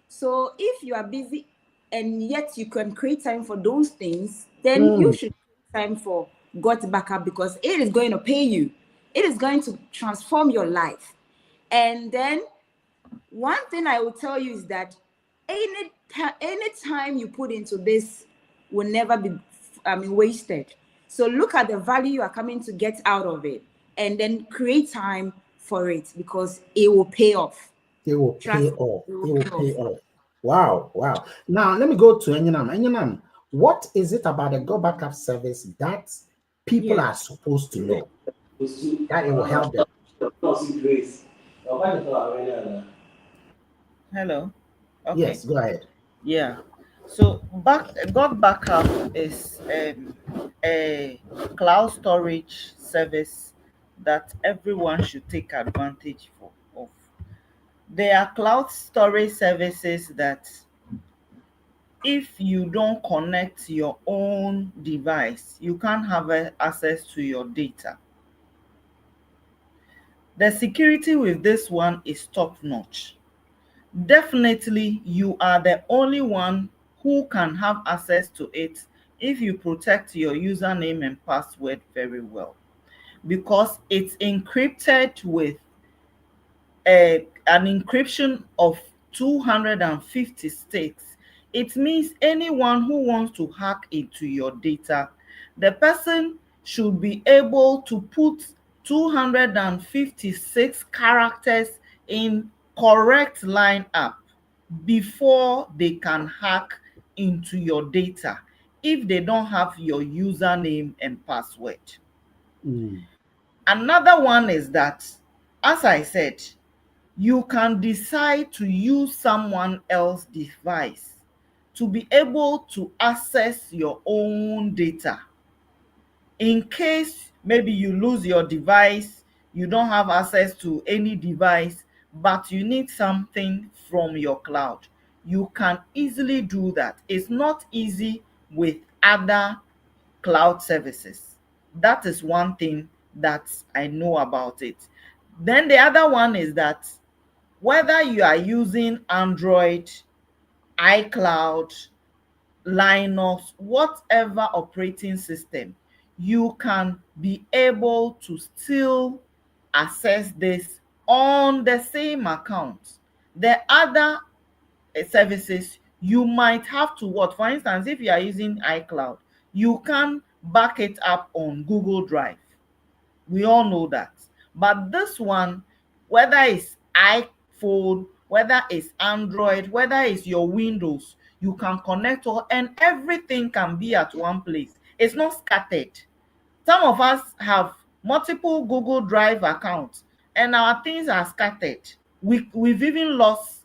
So if you are busy and yet you can create time for those things, then you should create time for God's backup because it is going to pay you. It is going to transform your life. And then one thing I will tell you is that any time you put into this will never be wasted. So look at the value you are coming to get out of it and then create time for it because it will pay off. It will Trust pay me, off. it It will will pay pay off. off. Wow, wow. Now let me go to Enyonam. Enyonam, what is it about the Go Backup service that people Yeah. are supposed to know that it will help them? Hello. Okay. Yes, go ahead. Yeah. So God Backup is a cloud storage service that everyone should take advantage of. There are cloud storage services that if you don't connect your own device, you can't have access to your data. The security with this one is top notch. Definitely, you are the only one who can have access to it if you protect your username and password very well, because it's encrypted with an encryption of 250 stakes. It means anyone who wants to hack into your data, the person should be able to put 256 characters in correct lineup before they can hack into your data if they don't have your username and password. Mm, Another one is that, as I said, you can decide to use someone else's device to be able to access your own data. In case maybe you lose your device, you don't have access to any device, but you need something from your cloud, you can easily do that. It's not easy with other cloud services. That is one thing that I know about it. Then the other one is that whether you are using Android, iCloud, Linux, whatever operating system, you can be able to still access this on the same account. The other services, you might have to what? For instance, if you are using iCloud, you can back it up on Google Drive. We all know that. But this one, whether it's iPhone, whether it's Android, whether it's your Windows, you can connect all and everything can be at one place. It's not scattered. Some of us have multiple Google Drive accounts and our things are scattered. We've even lost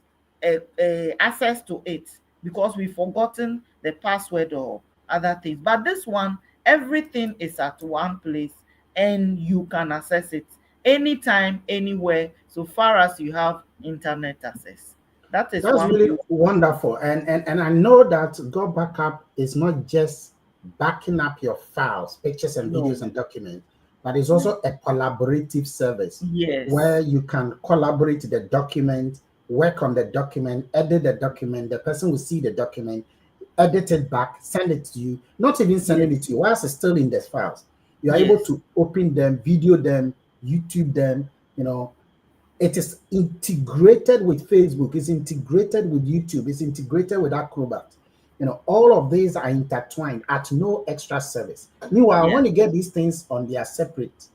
access to it because we've forgotten the password or other things. But this one, everything is at one place and you can access it anytime, anywhere, so far as you have internet access. That is That's one really beauty. wonderful. And I know that Go Backup is not just backing up your files, pictures and No. videos and documents, but it's also a collaborative service where Yes. you can collaborate the document, work on the document, edit the document. The person will see the document, edit it back, send it to you, not even sending it Yes. to you, whilst it's still in the files. You are able Yes. to open them, video them, YouTube them, you know, it is integrated with Facebook, it's integrated with YouTube, it's integrated with Acrobat. You know, all of these are intertwined at no extra service. Meanwhile, Yeah. when you get these things on their separate,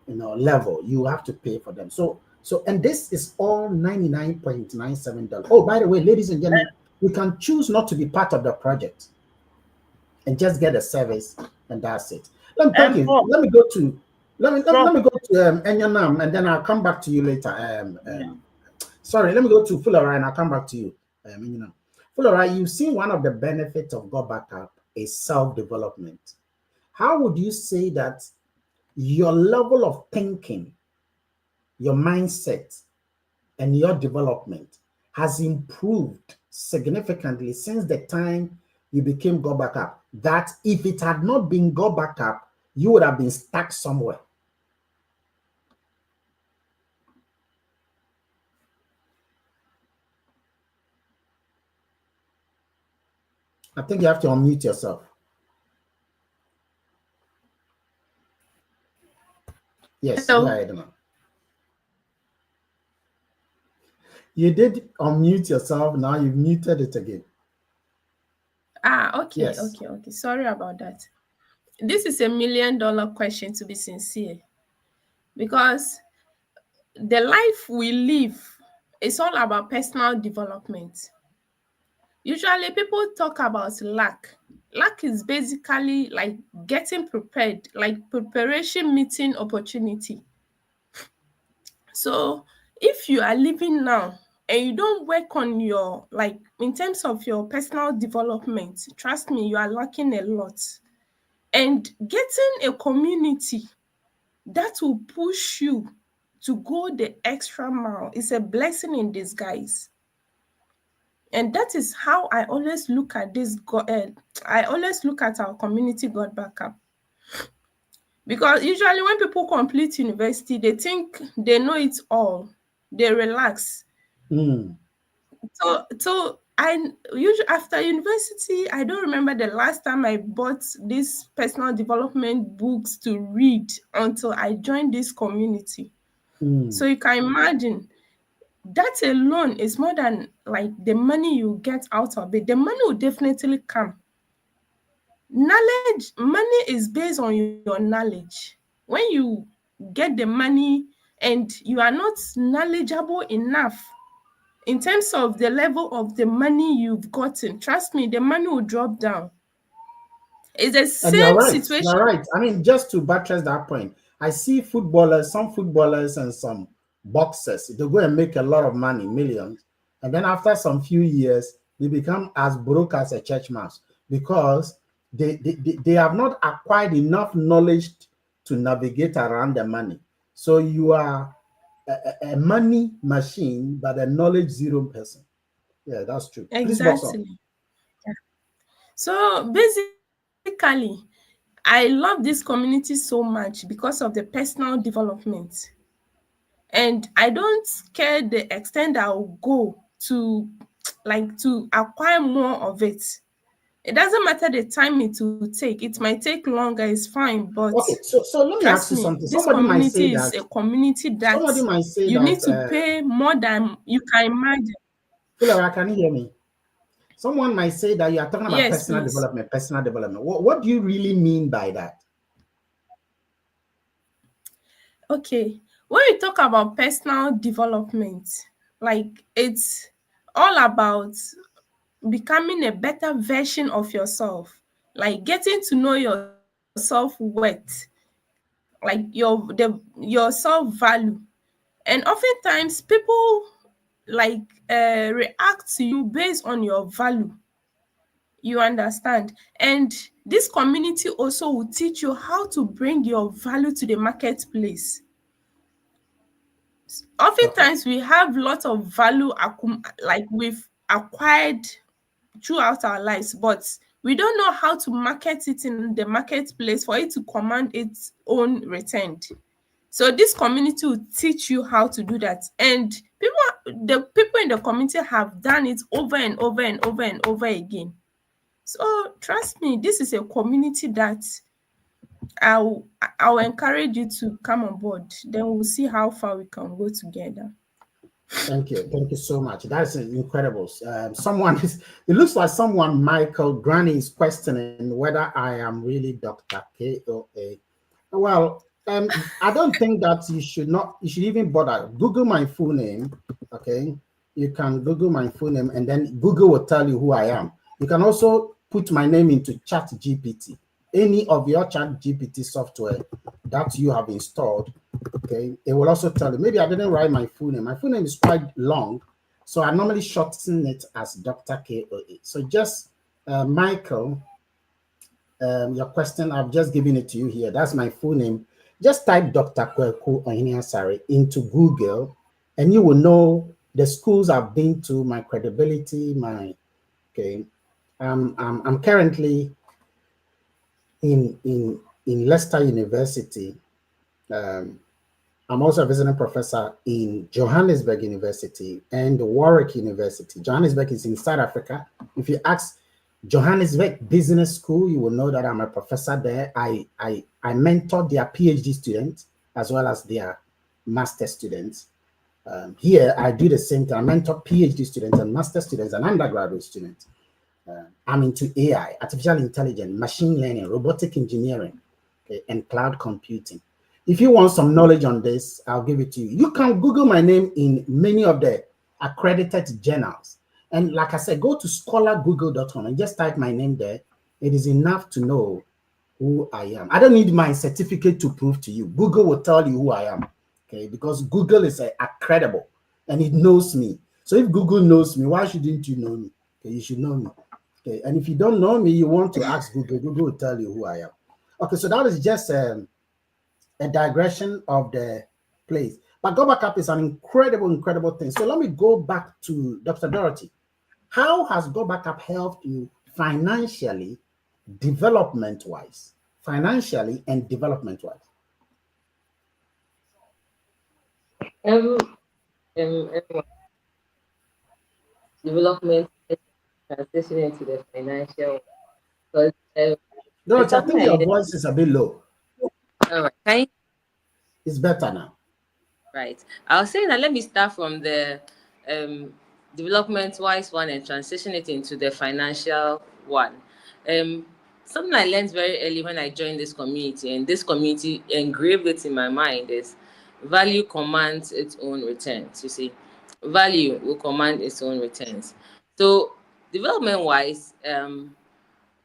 you know, level, you have to pay for them. So, and this is all $99.97. Oh, by the way, ladies and gentlemen, you can choose not to be part of the project and just get a service, and that's it. Let me thank And you. Prof, Let Prof, me go to Enyonam, and then I'll come back to you later. yeah. Sorry, let me go to Fulora, and I'll come back to you. Enyonam. Fulora, you've seen one of the benefits of Go Backup is self-development. How would you say that your level of thinking, your mindset, and your development has improved significantly since the time you became Go Backup? That if it had not been Go Backup, you would have been stuck somewhere. I think you have to unmute yourself. Yes, go Hello. ahead, man. You did unmute yourself. Now you've muted it again. Okay, Yes. okay. Sorry about that. This is $1,000,000 question, to be sincere, because the life we live is all about personal development. Usually people talk about lack. Lack is basically like getting prepared, like preparation meeting opportunity. So if you are living now and you don't work on your, like, in terms of your personal development, trust me, you are lacking a lot. And getting a community that will push you to go the extra mile is a blessing in disguise. And that is how I always look at this. I always look at our community God Backup. Because usually when people complete university, they think they know it all. They relax. So I usually after university, I don't remember the last time I bought these personal development books to read until I joined this community. So you can imagine that alone is more than like the money you get out of it. The money will definitely come. Money is based on your knowledge. When you get the money and you are not knowledgeable enough in terms of the level of the money you've gotten, trust me, the money will drop down. It's the And you're same right. situation. You're right. I mean, just to buttress that point, I see footballers, some footballers and some boxers, they go and make a lot of money, millions. And then after some few years, they become as broke as a church mouse because they have not acquired enough knowledge to navigate around the money. So you are a money machine, but a knowledge zero person. Yeah, that's true. Please box up. Exactly. Yeah. So basically, I love this community so much because of the personal development. And I don't care the extent I'll go to acquire more of it. It doesn't matter the time it will take. It might take longer, it's fine. But Okay, so let me ask trust you me, something. this Somebody might say community is that a community that somebody might say you need that to pay more than you can imagine. Fuller, can you hear me? Someone might say that you are talking about Yes, please. personal development. What do you really mean by that? Okay. When we talk about personal development, like it's all about becoming a better version of yourself, like getting to know your self-worth, like your self-value. And oftentimes people like react to you based on your value. You understand? And this community also will teach you how to bring your value to the marketplace. Oftentimes we have lots of value like we've acquired throughout our lives, but we don't know how to market it in the marketplace for it to command its own return. So this community will teach you how to do that. And the people in the community have done it over and over and over and over again. So trust me, this is a community that I'll encourage you to come on board. Then we'll see how far we can go together. Thank you so much. That's incredible. It looks like someone, Michael Granny, is questioning whether I am really Dr. KOA. Well, I don't think that you should even bother. Google my full name, okay? You can Google my full name and then Google will tell you who I am. You can also put my name into Chat GPT. Any of your Chat GPT software that you have installed, okay, it will also tell you. Maybe I didn't write my full name. My full name is quite long, so I normally shorten it as Dr. KOA. So just Michael, your question, I've just given it to you here. That's my full name. Just type Dr. Kweku Ohinia-Asare into Google, and you will know the schools I've been to, my credibility, okay. I'm currently in Leicester University. I'm also a visiting professor in Johannesburg University and Warwick University. Johannesburg is in South Africa. If you ask Johannesburg Business School, you will know that I'm a professor there. I mentor their PhD students as well as their master students. Here, I do the same thing. I mentor PhD students and master students and undergraduate students. I'm into AI, artificial intelligence, machine learning, robotic engineering, okay, and cloud computing. If you want some knowledge on this, I'll give it to you. You can Google my name in many of the accredited journals. And like I said, go to scholargoogle.com and just type my name there. It is enough to know who I am. I don't need my certificate to prove to you. Google will tell you who I am, okay? Because Google is accredible and it knows me. So if Google knows me, why shouldn't you know me? Okay, you should know me. Okay, and if you don't know me, you want to ask Google, Google will tell you who I am. Okay, so that is just a digression of the place. But GOTBACKUP is an incredible thing. So let me go back to Dr. Dorothy. How has GOTBACKUP helped you financially, development-wise? Financially and development-wise? Development transition into the financial, because Dorothy, I think your voice is a bit low. All right. It's better now. Right. I was saying that let me start from the development-wise one and transition it into the financial one. Something I learned very early when I joined this community, and this community engraved it in my mind, is value commands its own returns. You see, value will command its own returns. So development-wise,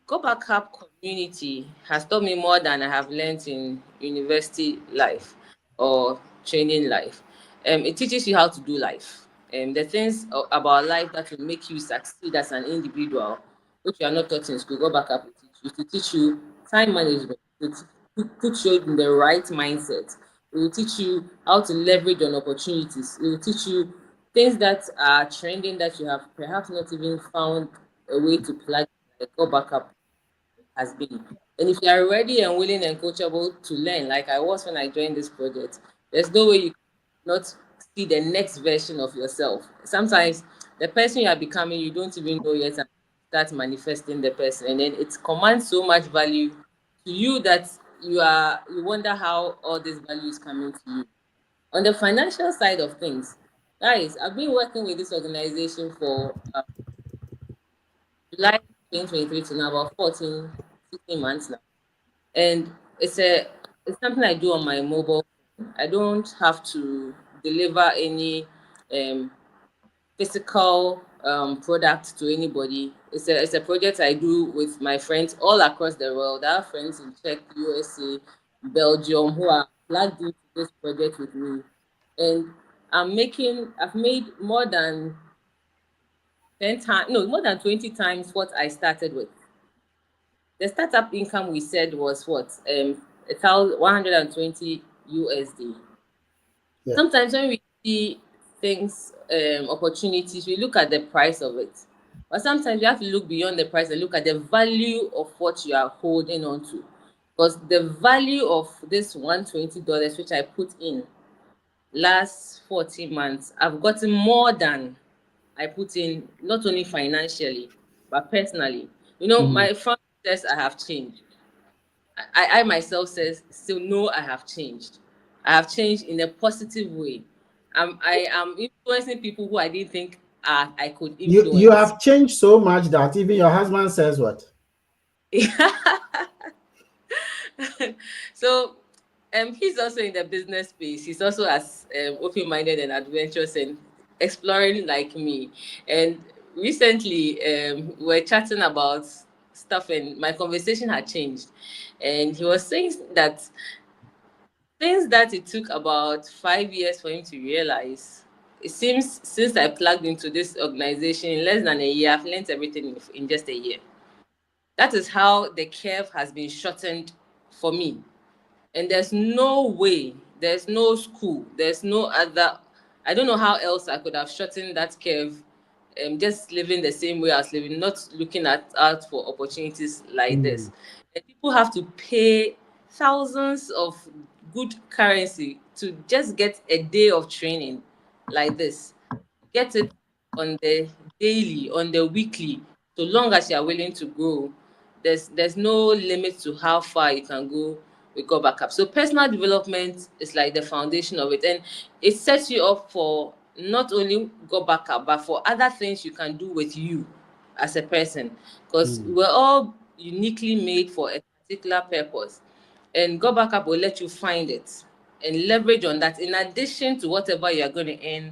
GOTBACKUP community has taught me more than I have learned in university life or training life. It teaches you how to do life. The things about life that will make you succeed as an individual, which you are not taught in school, GOTBACKUP will teach you. It will teach you time management. It will put you in the right mindset. It will teach you how to leverage on opportunities. It will teach you things that are trending that you have perhaps not even found a way to plug, like GOTBACKUP has been. And if you are ready and willing and coachable to learn, like I was when I joined this project, there's no way you not see the next version of yourself. Sometimes the person you are becoming, you don't even know yet, and start manifesting the person, and then it commands so much value to you that you wonder how all this value is coming to you. On the financial side of things, guys, I've been working with this organization for July 2023 to now, about 14, 16 months now. And it's something I do on my mobile phone. I don't have to deliver any physical product to anybody. It's a project I do with my friends all across the world. I have friends in Czech, USA, Belgium who are plugged into this project with me. And I've made more than 10 times, no, more than 20 times what I started with. The startup income we said was what? 120 USD. Yeah. Sometimes when we see things, opportunities, we look at the price of it. But sometimes you have to look beyond the price and look at the value of what you are holding on to. Because the value of this $120 which I put in last 40 months, I've gotten more than I put in, not only financially, but personally. You know, my family says I have changed. I myself says still no, I have changed. I have changed in a positive way. I am influencing people who I didn't think I could You influence. have changed so much that even your husband says what? So he's also in the business space. He's also as open-minded and adventurous and exploring like me. And recently we were chatting about stuff and my conversation had changed. And he was saying that things that it took about 5 years for him to realize, it seems since I plugged into this organization in less than a year, I've learned everything in just a year. That is how the curve has been shortened for me. And there's no way, there's no school, there's no other, I don't know how else I could have shortened that curve, just living the same way I was living, not looking out for opportunities like this. And people have to pay thousands of good currency to just get a day of training like this. Get it on the daily, on the weekly, so long as you are willing to grow. There's no limit to how far you can go with Go Backup. So personal development is like the foundation of it, and it sets you up for not only Go Backup, but for other things you can do with you as a person, because we're all uniquely made for a particular purpose, and Go Backup will let you find it and leverage on that in addition to whatever you're going to earn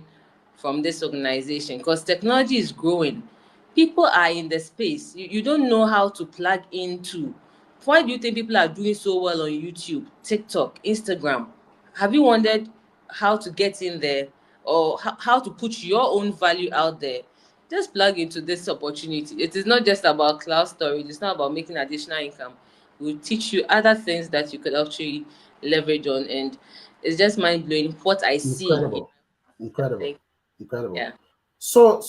from this organization, because technology is growing. People are in the space. You don't know how to plug into. Why do you think people are doing so well on YouTube, TikTok, Instagram? Have you wondered how to get in there, or how to put your own value out there? Just plug into this opportunity. It is not just about cloud storage. It's not about making additional income. We'll teach you other things that you could actually leverage on. And it's just mind blowing what I see. Incredible. Like, Incredible. yeah. So,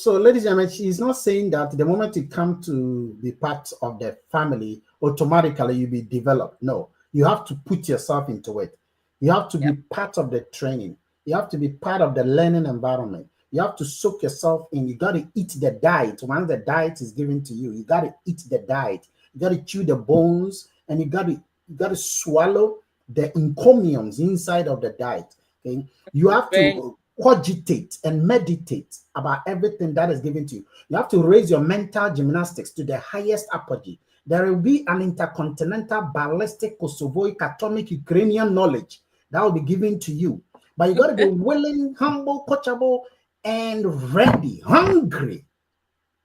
ladies and gentlemen, she's not saying that the moment you come to be part of the family, automatically you'll be developed. No, you have to put yourself into it. You have to be part of the training. You have to be part of the learning environment. You have to soak yourself in. You got to eat the diet. Once the diet is given to you, you got to eat the diet. You got to chew the bones, and you got to swallow the encomiums inside of the diet. Okay, you have to cogitate and meditate about everything that is given to you. You have to raise your mental gymnastics to the highest apogee. There will be an intercontinental ballistic Kosovoic atomic Ukrainian knowledge that will be given to you. But you got to be willing, humble, coachable, and ready, hungry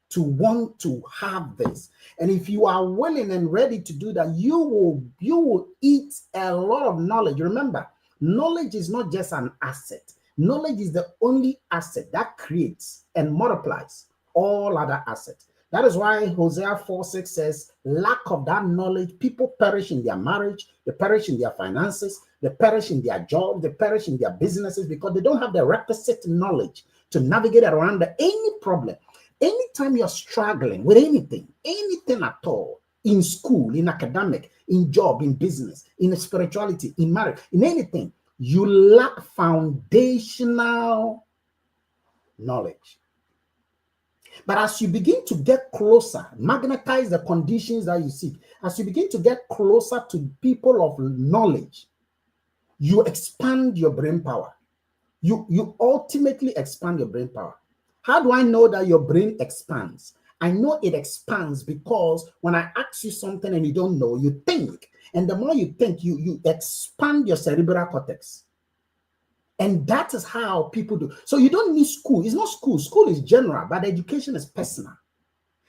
to want to have this. And if you are willing and ready to do that, you will eat a lot of knowledge. Remember, knowledge is not just an asset. Knowledge is the only asset that creates and multiplies all other assets. That is why Hosea 4:6 says, lack of that knowledge, people perish in their marriage, they perish in their finances, they perish in their job, they perish in their businesses, because they don't have the requisite knowledge to navigate around any problem. Anytime you're struggling with anything at all, in school, in academic, in job, in business, in spirituality, in marriage, in anything, you lack foundational knowledge. But as you begin to get closer, magnetize the conditions that you seek, as you begin to get closer to people of knowledge, you expand your brain power. You ultimately expand your brain power. How do I know that your brain expands? I know it expands because when I ask you something and you don't know, you think. And the more you think, you expand your cerebral cortex. And that is how people do. So you don't need school. It's not school. School is general, but education is personal.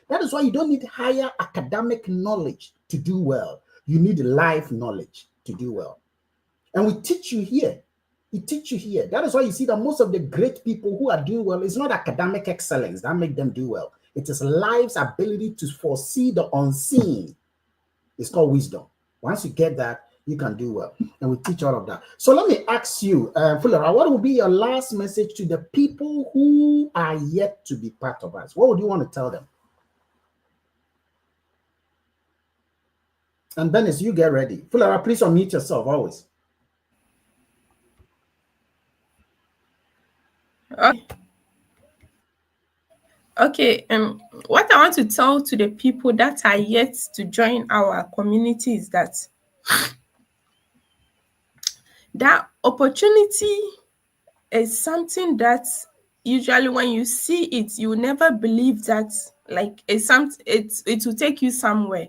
That is why you don't need higher academic knowledge to do well. You need life knowledge to do well. And we teach you here. We teach you here. That is why you see that most of the great people who are doing well, it's not academic excellence that make them do well. It is life's ability to foresee the unseen. It's called wisdom. Once you get that, you can do well. And we teach all of that. So let me ask you, Fulera, what will be your last message to the people who are yet to be part of us? What would you want to tell them? And Bernice, you get ready. Fulera, please unmute yourself always. Okay. What I want to tell to the people that are yet to join our community is that opportunity is something that usually when you see it, you will never believe that like it will take you somewhere.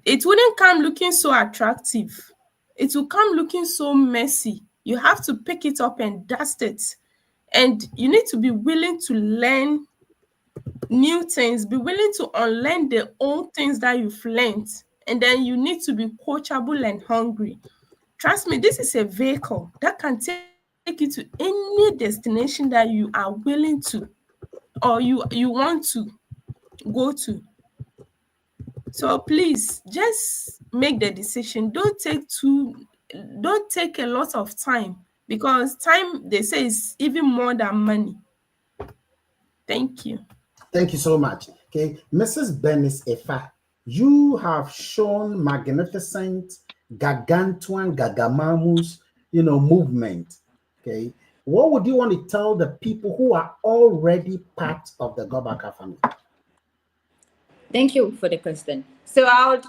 It wouldn't come looking so attractive. It will come looking so messy. You have to pick it up and dust it. And you need to be willing to learn new things, be willing to unlearn the old things that you've learned. And then you need to be coachable and hungry. Trust me, this is a vehicle that can take you to any destination that you are willing to or you want to go to. So please just make the decision. Don't take a lot of time, because time, they say, is even more than money. Thank you. Thank you so much. Okay, Mrs. Bernice Efa, you have shown magnificent gargantuan gagamamus, movement. Okay, what would you want to tell the people who are already part of the GOTBACKUP family? Thank you for the question. So I would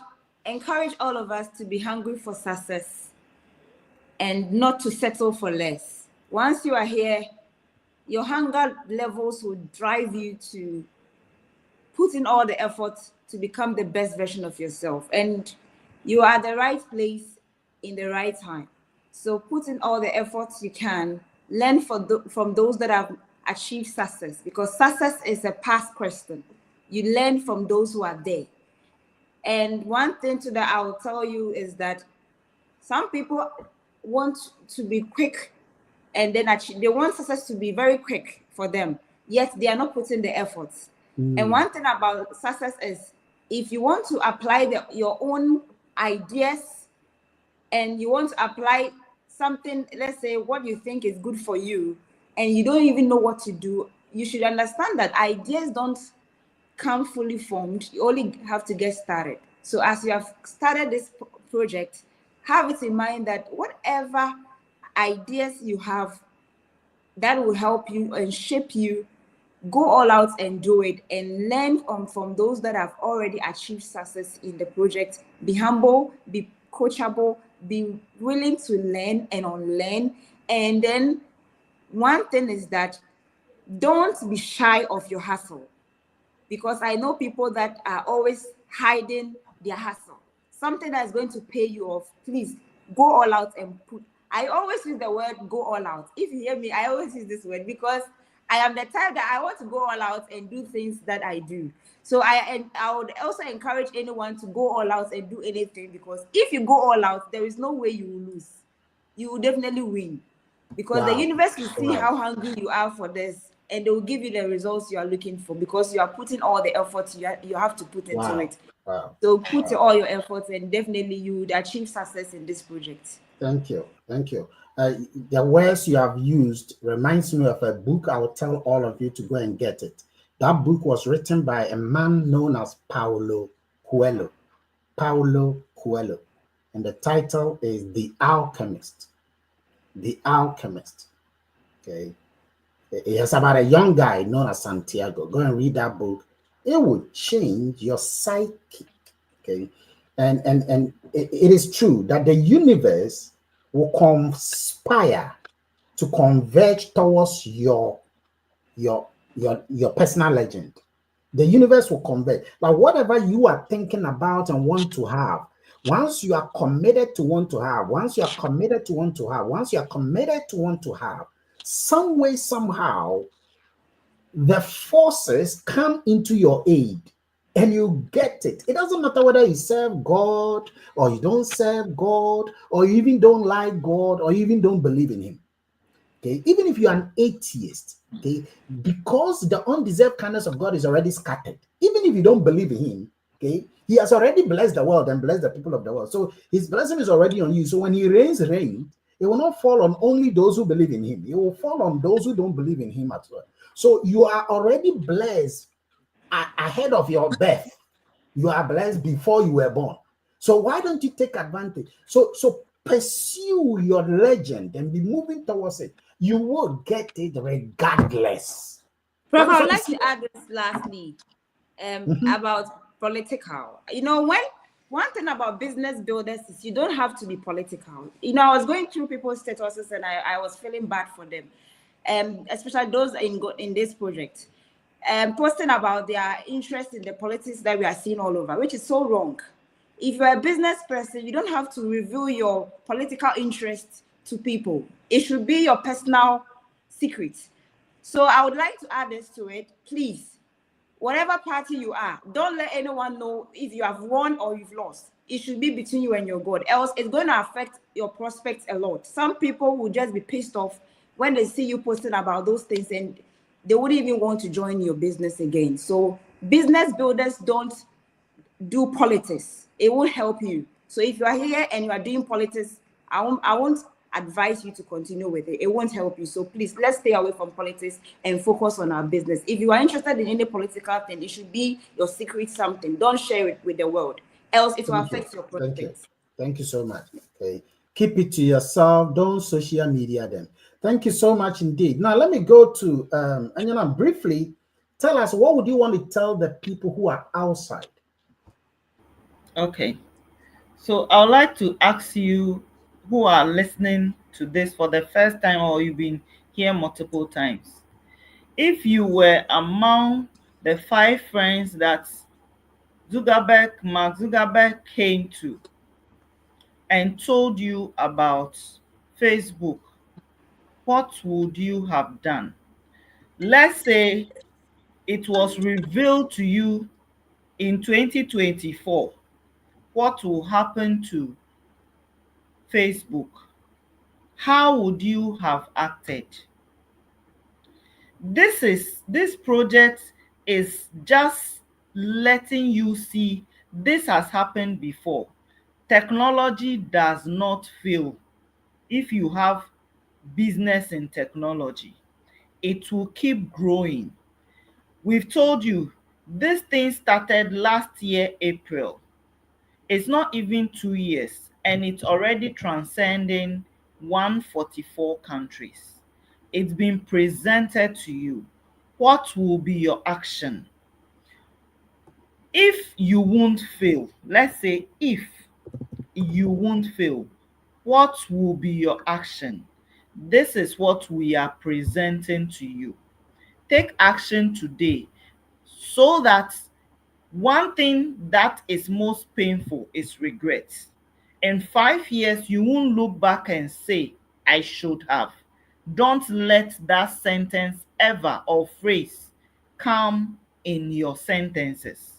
encourage all of us to be hungry for success and not to settle for less. Once you are here, your hunger levels will drive you to put in all the effort to become the best version of yourself. And you are at the right place in the right time. So put in all the efforts you can, learn from those that have achieved success, because success is a past question. You learn from those who are there. And one thing that I will tell you is that some people want to be quick, and then they want success to be very quick for them, yet they are not putting the efforts. And one thing about success is, if you want to apply your own ideas and you want to apply something, let's say what you think is good for you, and you don't even know what to do, you should understand that ideas don't come fully formed. You only have to get started. So as you have started this project, have it in mind that whatever ideas you have that will help you and shape you, go all out and do it, and learn from those that have already achieved success in the project. Be humble, be coachable, be willing to learn and unlearn. And then one thing is that don't be shy of your hustle, because I know people that are always hiding their hustle. Something that is going to pay you off, please go all out and put. I always use the word go all out. If you hear me, I always use this word because I am the type that I want to go all out and do things that I do. So I would also encourage anyone to go all out and do anything, because if you go all out, there is no way you will lose. You will definitely win, because the universe will see how hungry you are for this, and they will give you the results you are looking for, because you are putting all the efforts you have to put into it. So put all your efforts, and definitely you would achieve success in this project. Thank you. Thank you. The words you have used reminds me of a book. I will tell all of you to go and get it. That book was written by a man known as Paulo Coelho. Paulo Coelho. And the title is The Alchemist. The Alchemist. Okay. It's about a young guy known as Santiago. Go and read that book. It will change your psyche. Okay. And it is true that the universe will conspire to converge towards your personal legend. The universe will converge. Like whatever you are thinking about and want to have, once you are committed to want to have, some way, somehow, the forces come into your aid. And you get it. It doesn't matter whether you serve God or you don't serve God, or you even don't like God, or you even don't believe in him. Okay, even if you're an atheist, okay, because the undeserved kindness of God is already scattered, even if you don't believe in him, Okay, he has already blessed the world and blessed the people of the world. So his blessing is already on you. So when he rains rain, it will not fall on only those who believe in him. It will fall on those who don't believe in him as well. So you are already blessed ahead of your birth. You are blessed before you were born. So why don't you take advantage? So pursue your legend and be moving towards it. You will get it regardless. Prof, That is I would what you like see. to add this lastly Mhm. about political. You know, when one thing about business builders is you don't have to be political. You know, I was going through people's statuses and I was feeling bad for them, especially those in this project, posting about their interest in the politics that we are seeing all over, which is so wrong. If you're a business person, you don't have to reveal your political interest to people. It should be your personal secret. So I would like to add this to it, please. Whatever party you are, don't let anyone know if you have won or you've lost. It should be between you and your God. Else, it's going to affect your prospects a lot. Some people will just be pissed off when they see you posting about those things, and they wouldn't even want to join your business again. So, business builders don't do politics. It won't help you. So if you are here and you are doing politics, I won't advise you to continue with it. It won't help you. So please, let's stay away from politics and focus on our business. If you are interested in any political thing, it should be your secret something. Don't share it with the world, else it will Thank you. affect your Thank you. prospects. Thank you so much. Okay. Keep it to yourself. Don't social media them. Thank you so much indeed. Now let me go to Enyonam. Briefly, tell us what would you want to tell the people who are outside? Okay. So I would like to ask you who are listening to this for the first time or you've been here multiple times. If you were among the 5 friends that Mark Zuckerberg came to and told you about Facebook, what would you have done? Let's say it was revealed to you in 2024. What will happen to Facebook? How would you have acted? This project is just letting you see this has happened before. Technology does not fail. If you have business in technology, it will keep growing. We've told you this thing started last year April. It's not even 2 years and it's already transcending 144 countries. It's been presented to you. What will be your action? If you won't fail, let's say if you won't fail, what will be your action? This is what we are presenting to you. Take action today so that one thing that is most painful is regret. In 5 years, you won't look back and say, I should have. Don't let that sentence ever or phrase come in your sentences.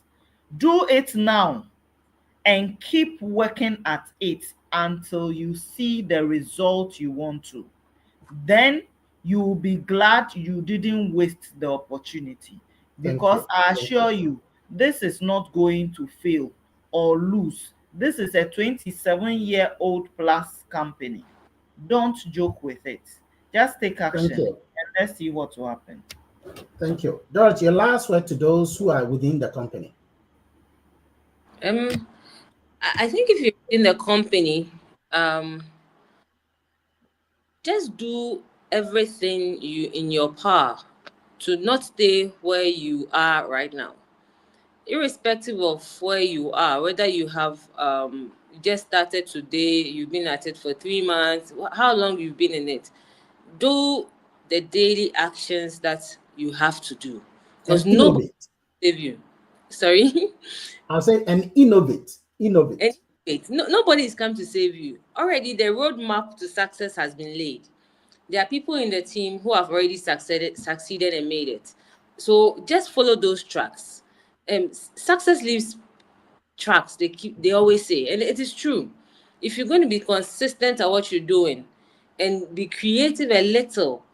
Do it now and keep working at it until you see the result you want to. Then you will be glad you didn't waste the opportunity, Thank because you. I Thank you. assure you, this is not going to fail or lose. This is a 27-year-old plus company. Don't joke with it. Just take Thank action you. and let's see what will happen. Thank you. Dorothy, your last word to those who are within the company. Um, I think if you're in the company, um, just do everything you in your power to not stay where you are right now, irrespective of where you are, whether you have you just started today, you've been at it for 3 months, how long you've been in it. Do the daily actions that you have to do, because And nobody innovate. will save you. Sorry. I'll say and innovate. And Innovate. wait, nobody is come to save you. Already the roadmap to success has been laid. There are people in the team who have already succeeded and made it. So just follow those tracks. Success leaves tracks. They always say, and it is true. If you're going to be consistent at what you're doing and be creative a little,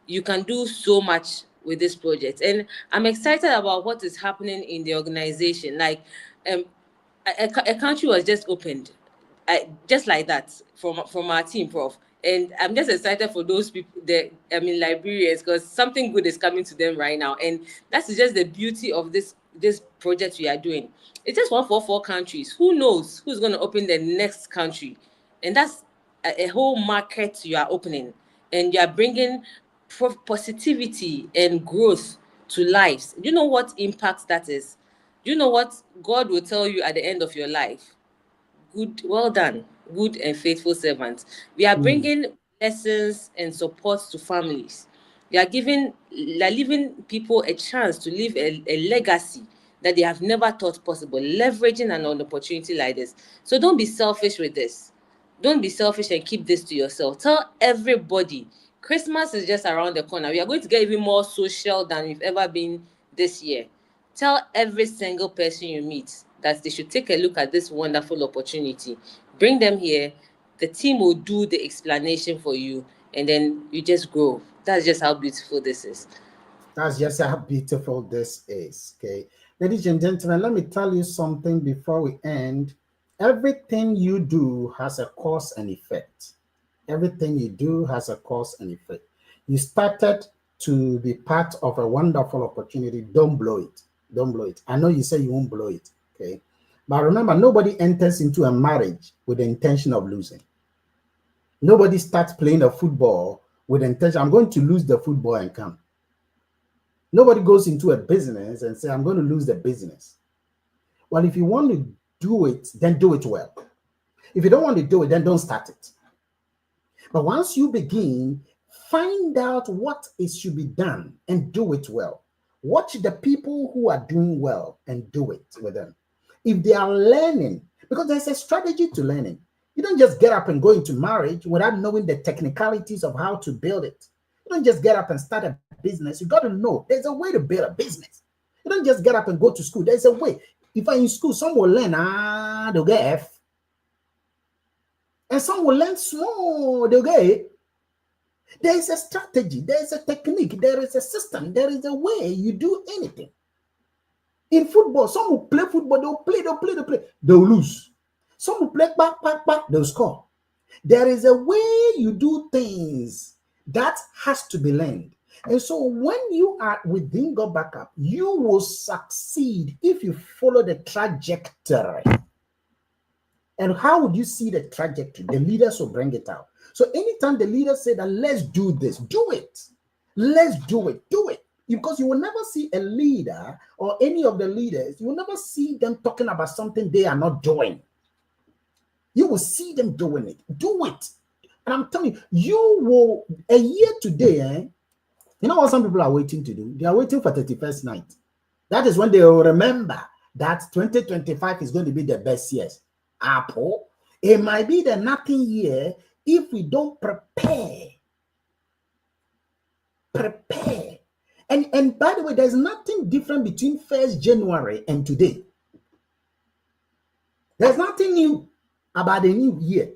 you can do so much with this project. And I'm excited about what is happening in the organization. Like, a country was just opened, just like that, from our team, Prof. And I'm just excited for those people, Liberians, because something good is coming to them right now. And that's just the beauty of this project we are doing. It's just 144 countries. Who knows who's going to open the next country? And that's a whole market you are opening. And you are bringing positivity and growth to lives. Do you know what impact that is? Do you know what God will tell you at the end of your life? Good, well done, good and faithful servant. We are bringing lessons and support to families. We are giving people a chance to leave a legacy that they have never thought possible, leveraging an opportunity like this. So don't be selfish with this. Don't be selfish and keep this to yourself. Tell everybody. Christmas is just around the corner. We are going to get even more social than we've ever been this year. Tell every single person you meet that they should take a look at this wonderful opportunity. Bring them here. The team will do the explanation for you, and then you just grow. That's just how beautiful this is. That's just how beautiful this is. Okay. Ladies and gentlemen, let me tell you something before we end. Everything you do has a cause and effect. Everything you do has a cause and effect. You started to be part of a wonderful opportunity. Don't blow it. Don't blow it. I know you say you won't blow it. Okay. But remember, nobody enters into a marriage with the intention of losing. Nobody starts playing a football with the intention, I'm going to lose the football and come. Nobody goes into a business and say, I'm going to lose the business. Well, if you want to do it, then do it well. If you don't want to do it, then don't start it. But once you begin, find out what it should be done and do it well. Watch the people who are doing well and do it with them. If they are learning, because there's a strategy to learning. You don't just get up and go into marriage without knowing the technicalities of how to build it. You don't just get up and start a business. You got to know there's a way to build a business. You don't just get up and go to school. There's a way. If I'm in school, some will learn, they'll get F. And some will learn small, they'll get A. There is a strategy. There is a technique. There is a system. There is a way you do anything. In football, some will play football. They'll play. They'll lose. Some will play back. They'll score. There is a way you do things that has to be learned. And so when you are within God Backup, you will succeed if you follow the trajectory. And how would you see the trajectory? The leaders will bring it out. So anytime the leaders say that, let's do this, do it. Let's do it. Because you will never see a leader or any of the leaders, you will never see them talking about something they are not doing. You will see them doing it. Do it. And I'm telling you, you will, a year today, you know what some people are waiting to do? They are waiting for 31st night. That is when they will remember that 2025 is going to be the best year. Apple, it might be the nothing year if we don't prepare. And by the way, there's nothing different between 1st January and today. There's nothing new about the new year.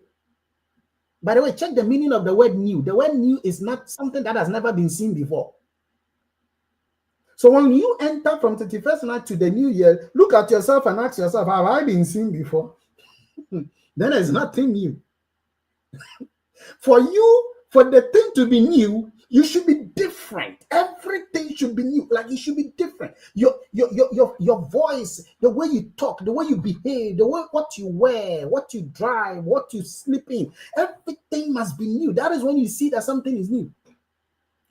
By the way, check the meaning of the word new. The word new is not something that has never been seen before. So when you enter from 31st night to the new year, look at yourself and ask yourself, have I been seen before? Then there's nothing new. For the thing to be new, you should be different. Everything should be new. Like, it should be different. Your voice, the way you talk, the way you behave, the way what you wear, what you drive, what you sleep in, everything must be new. That is when you see that something is new.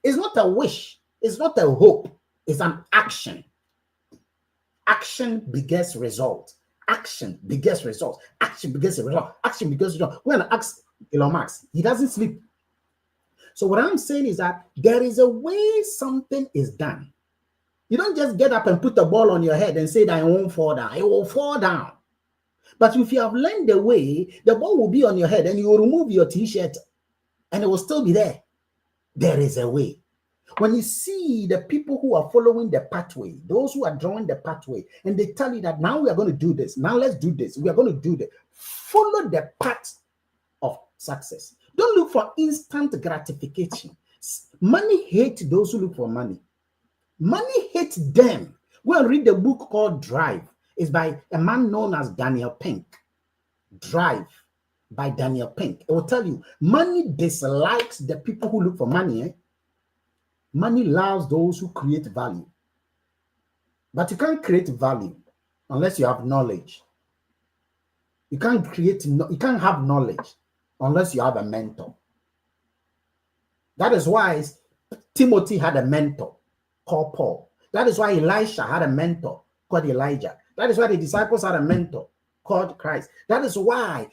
It's not a wish. It's not a hope. It's an action. Action begets result. Action begets results. Action begets a result. Action begets a result. When I ask Elon Musk, he doesn't sleep. So what I'm saying is that there is a way something is done. You don't just get up and put the ball on your head and say that it won't fall down. It will fall down. But if you have learned the way, the ball will be on your head and you will remove your t-shirt and it will still be there. There is a way. When you see the people who are following the pathway, those who are drawing the pathway, and they tell you that now we are going to do this, now let's do this, we are going to do that. Follow the path of success. Don't look for instant gratification. Money hates those who look for money. Money hates them. We'll read the book called Drive. It's by a man known as Daniel Pink. Drive by Daniel Pink. It will tell you, money dislikes the people who look for money. Eh? Money loves those who create value. But you can't create value unless you have knowledge. You can't have knowledge unless you have a mentor. That is why Timothy had a mentor called Paul. That is why Elisha had a mentor called Elijah. That is why the disciples had a mentor called Christ. That is why,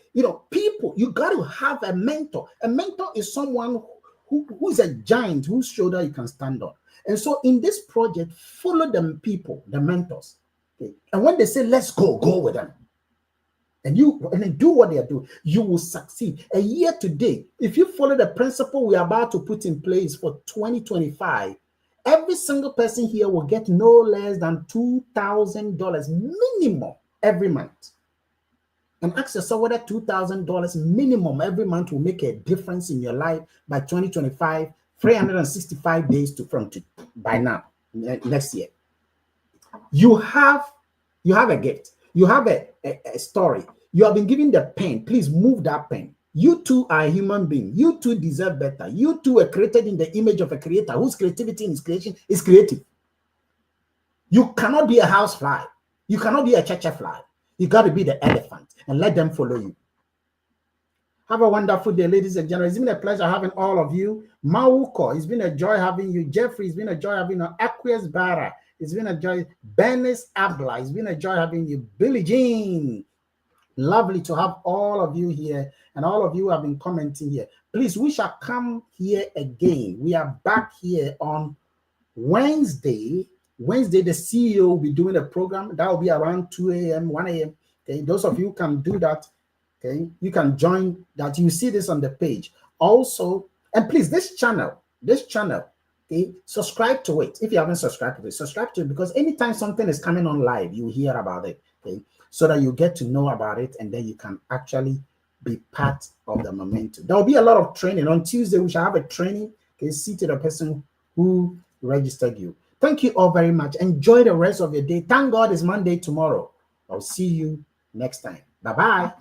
people, you got to have a mentor. A mentor is someone who is a giant whose shoulder you can stand on. And so in this project, follow them people, the mentors. Okay? And when they say, let's go with them. And then do what they are doing, you will succeed. A year today, if you follow the principle we are about to put in place for 2025, every single person here will get no less than $2,000 minimum every month. And ask yourself whether $2,000 minimum every month will make a difference in your life by 2025, 365 days by now, next year. You have a gift. You have a story. You have been given the pen. Please move that pen. You too are a human being. You too deserve better. You too were created in the image of a creator whose creativity in his creation is creative. You cannot be a housefly. You cannot be a cha-cha fly. You got to be the elephant and let them follow you. Have a wonderful day, ladies and gentlemen. It's been a pleasure having all of you. Mauko, it's been a joy having you. Jeffrey, it's been a joy having you. Aquarius Barra, it's been a joy. Bernice Abla, it's been a joy having you. Billie Jean, lovely to have all of you here, and all of you have been commenting here. Please, we shall come here again. We are back here on Wednesday. Wednesday, the CEO will be doing a program. That will be around 2 a.m., 1 a.m. Okay, those of you can do that. Okay, you can join that. You see this on the page. Also, and please, this channel, okay, subscribe to it. If you haven't subscribed to it, subscribe to it, because anytime something is coming on live, you hear about it. Okay, so that you get to know about it, and then you can actually be part of the momentum. There will be a lot of training. On Tuesday, we shall have a training. Okay, see to the person who registered you. Thank you all very much. Enjoy the rest of your day. Thank God it's Monday tomorrow. I'll see you next time. Bye-bye.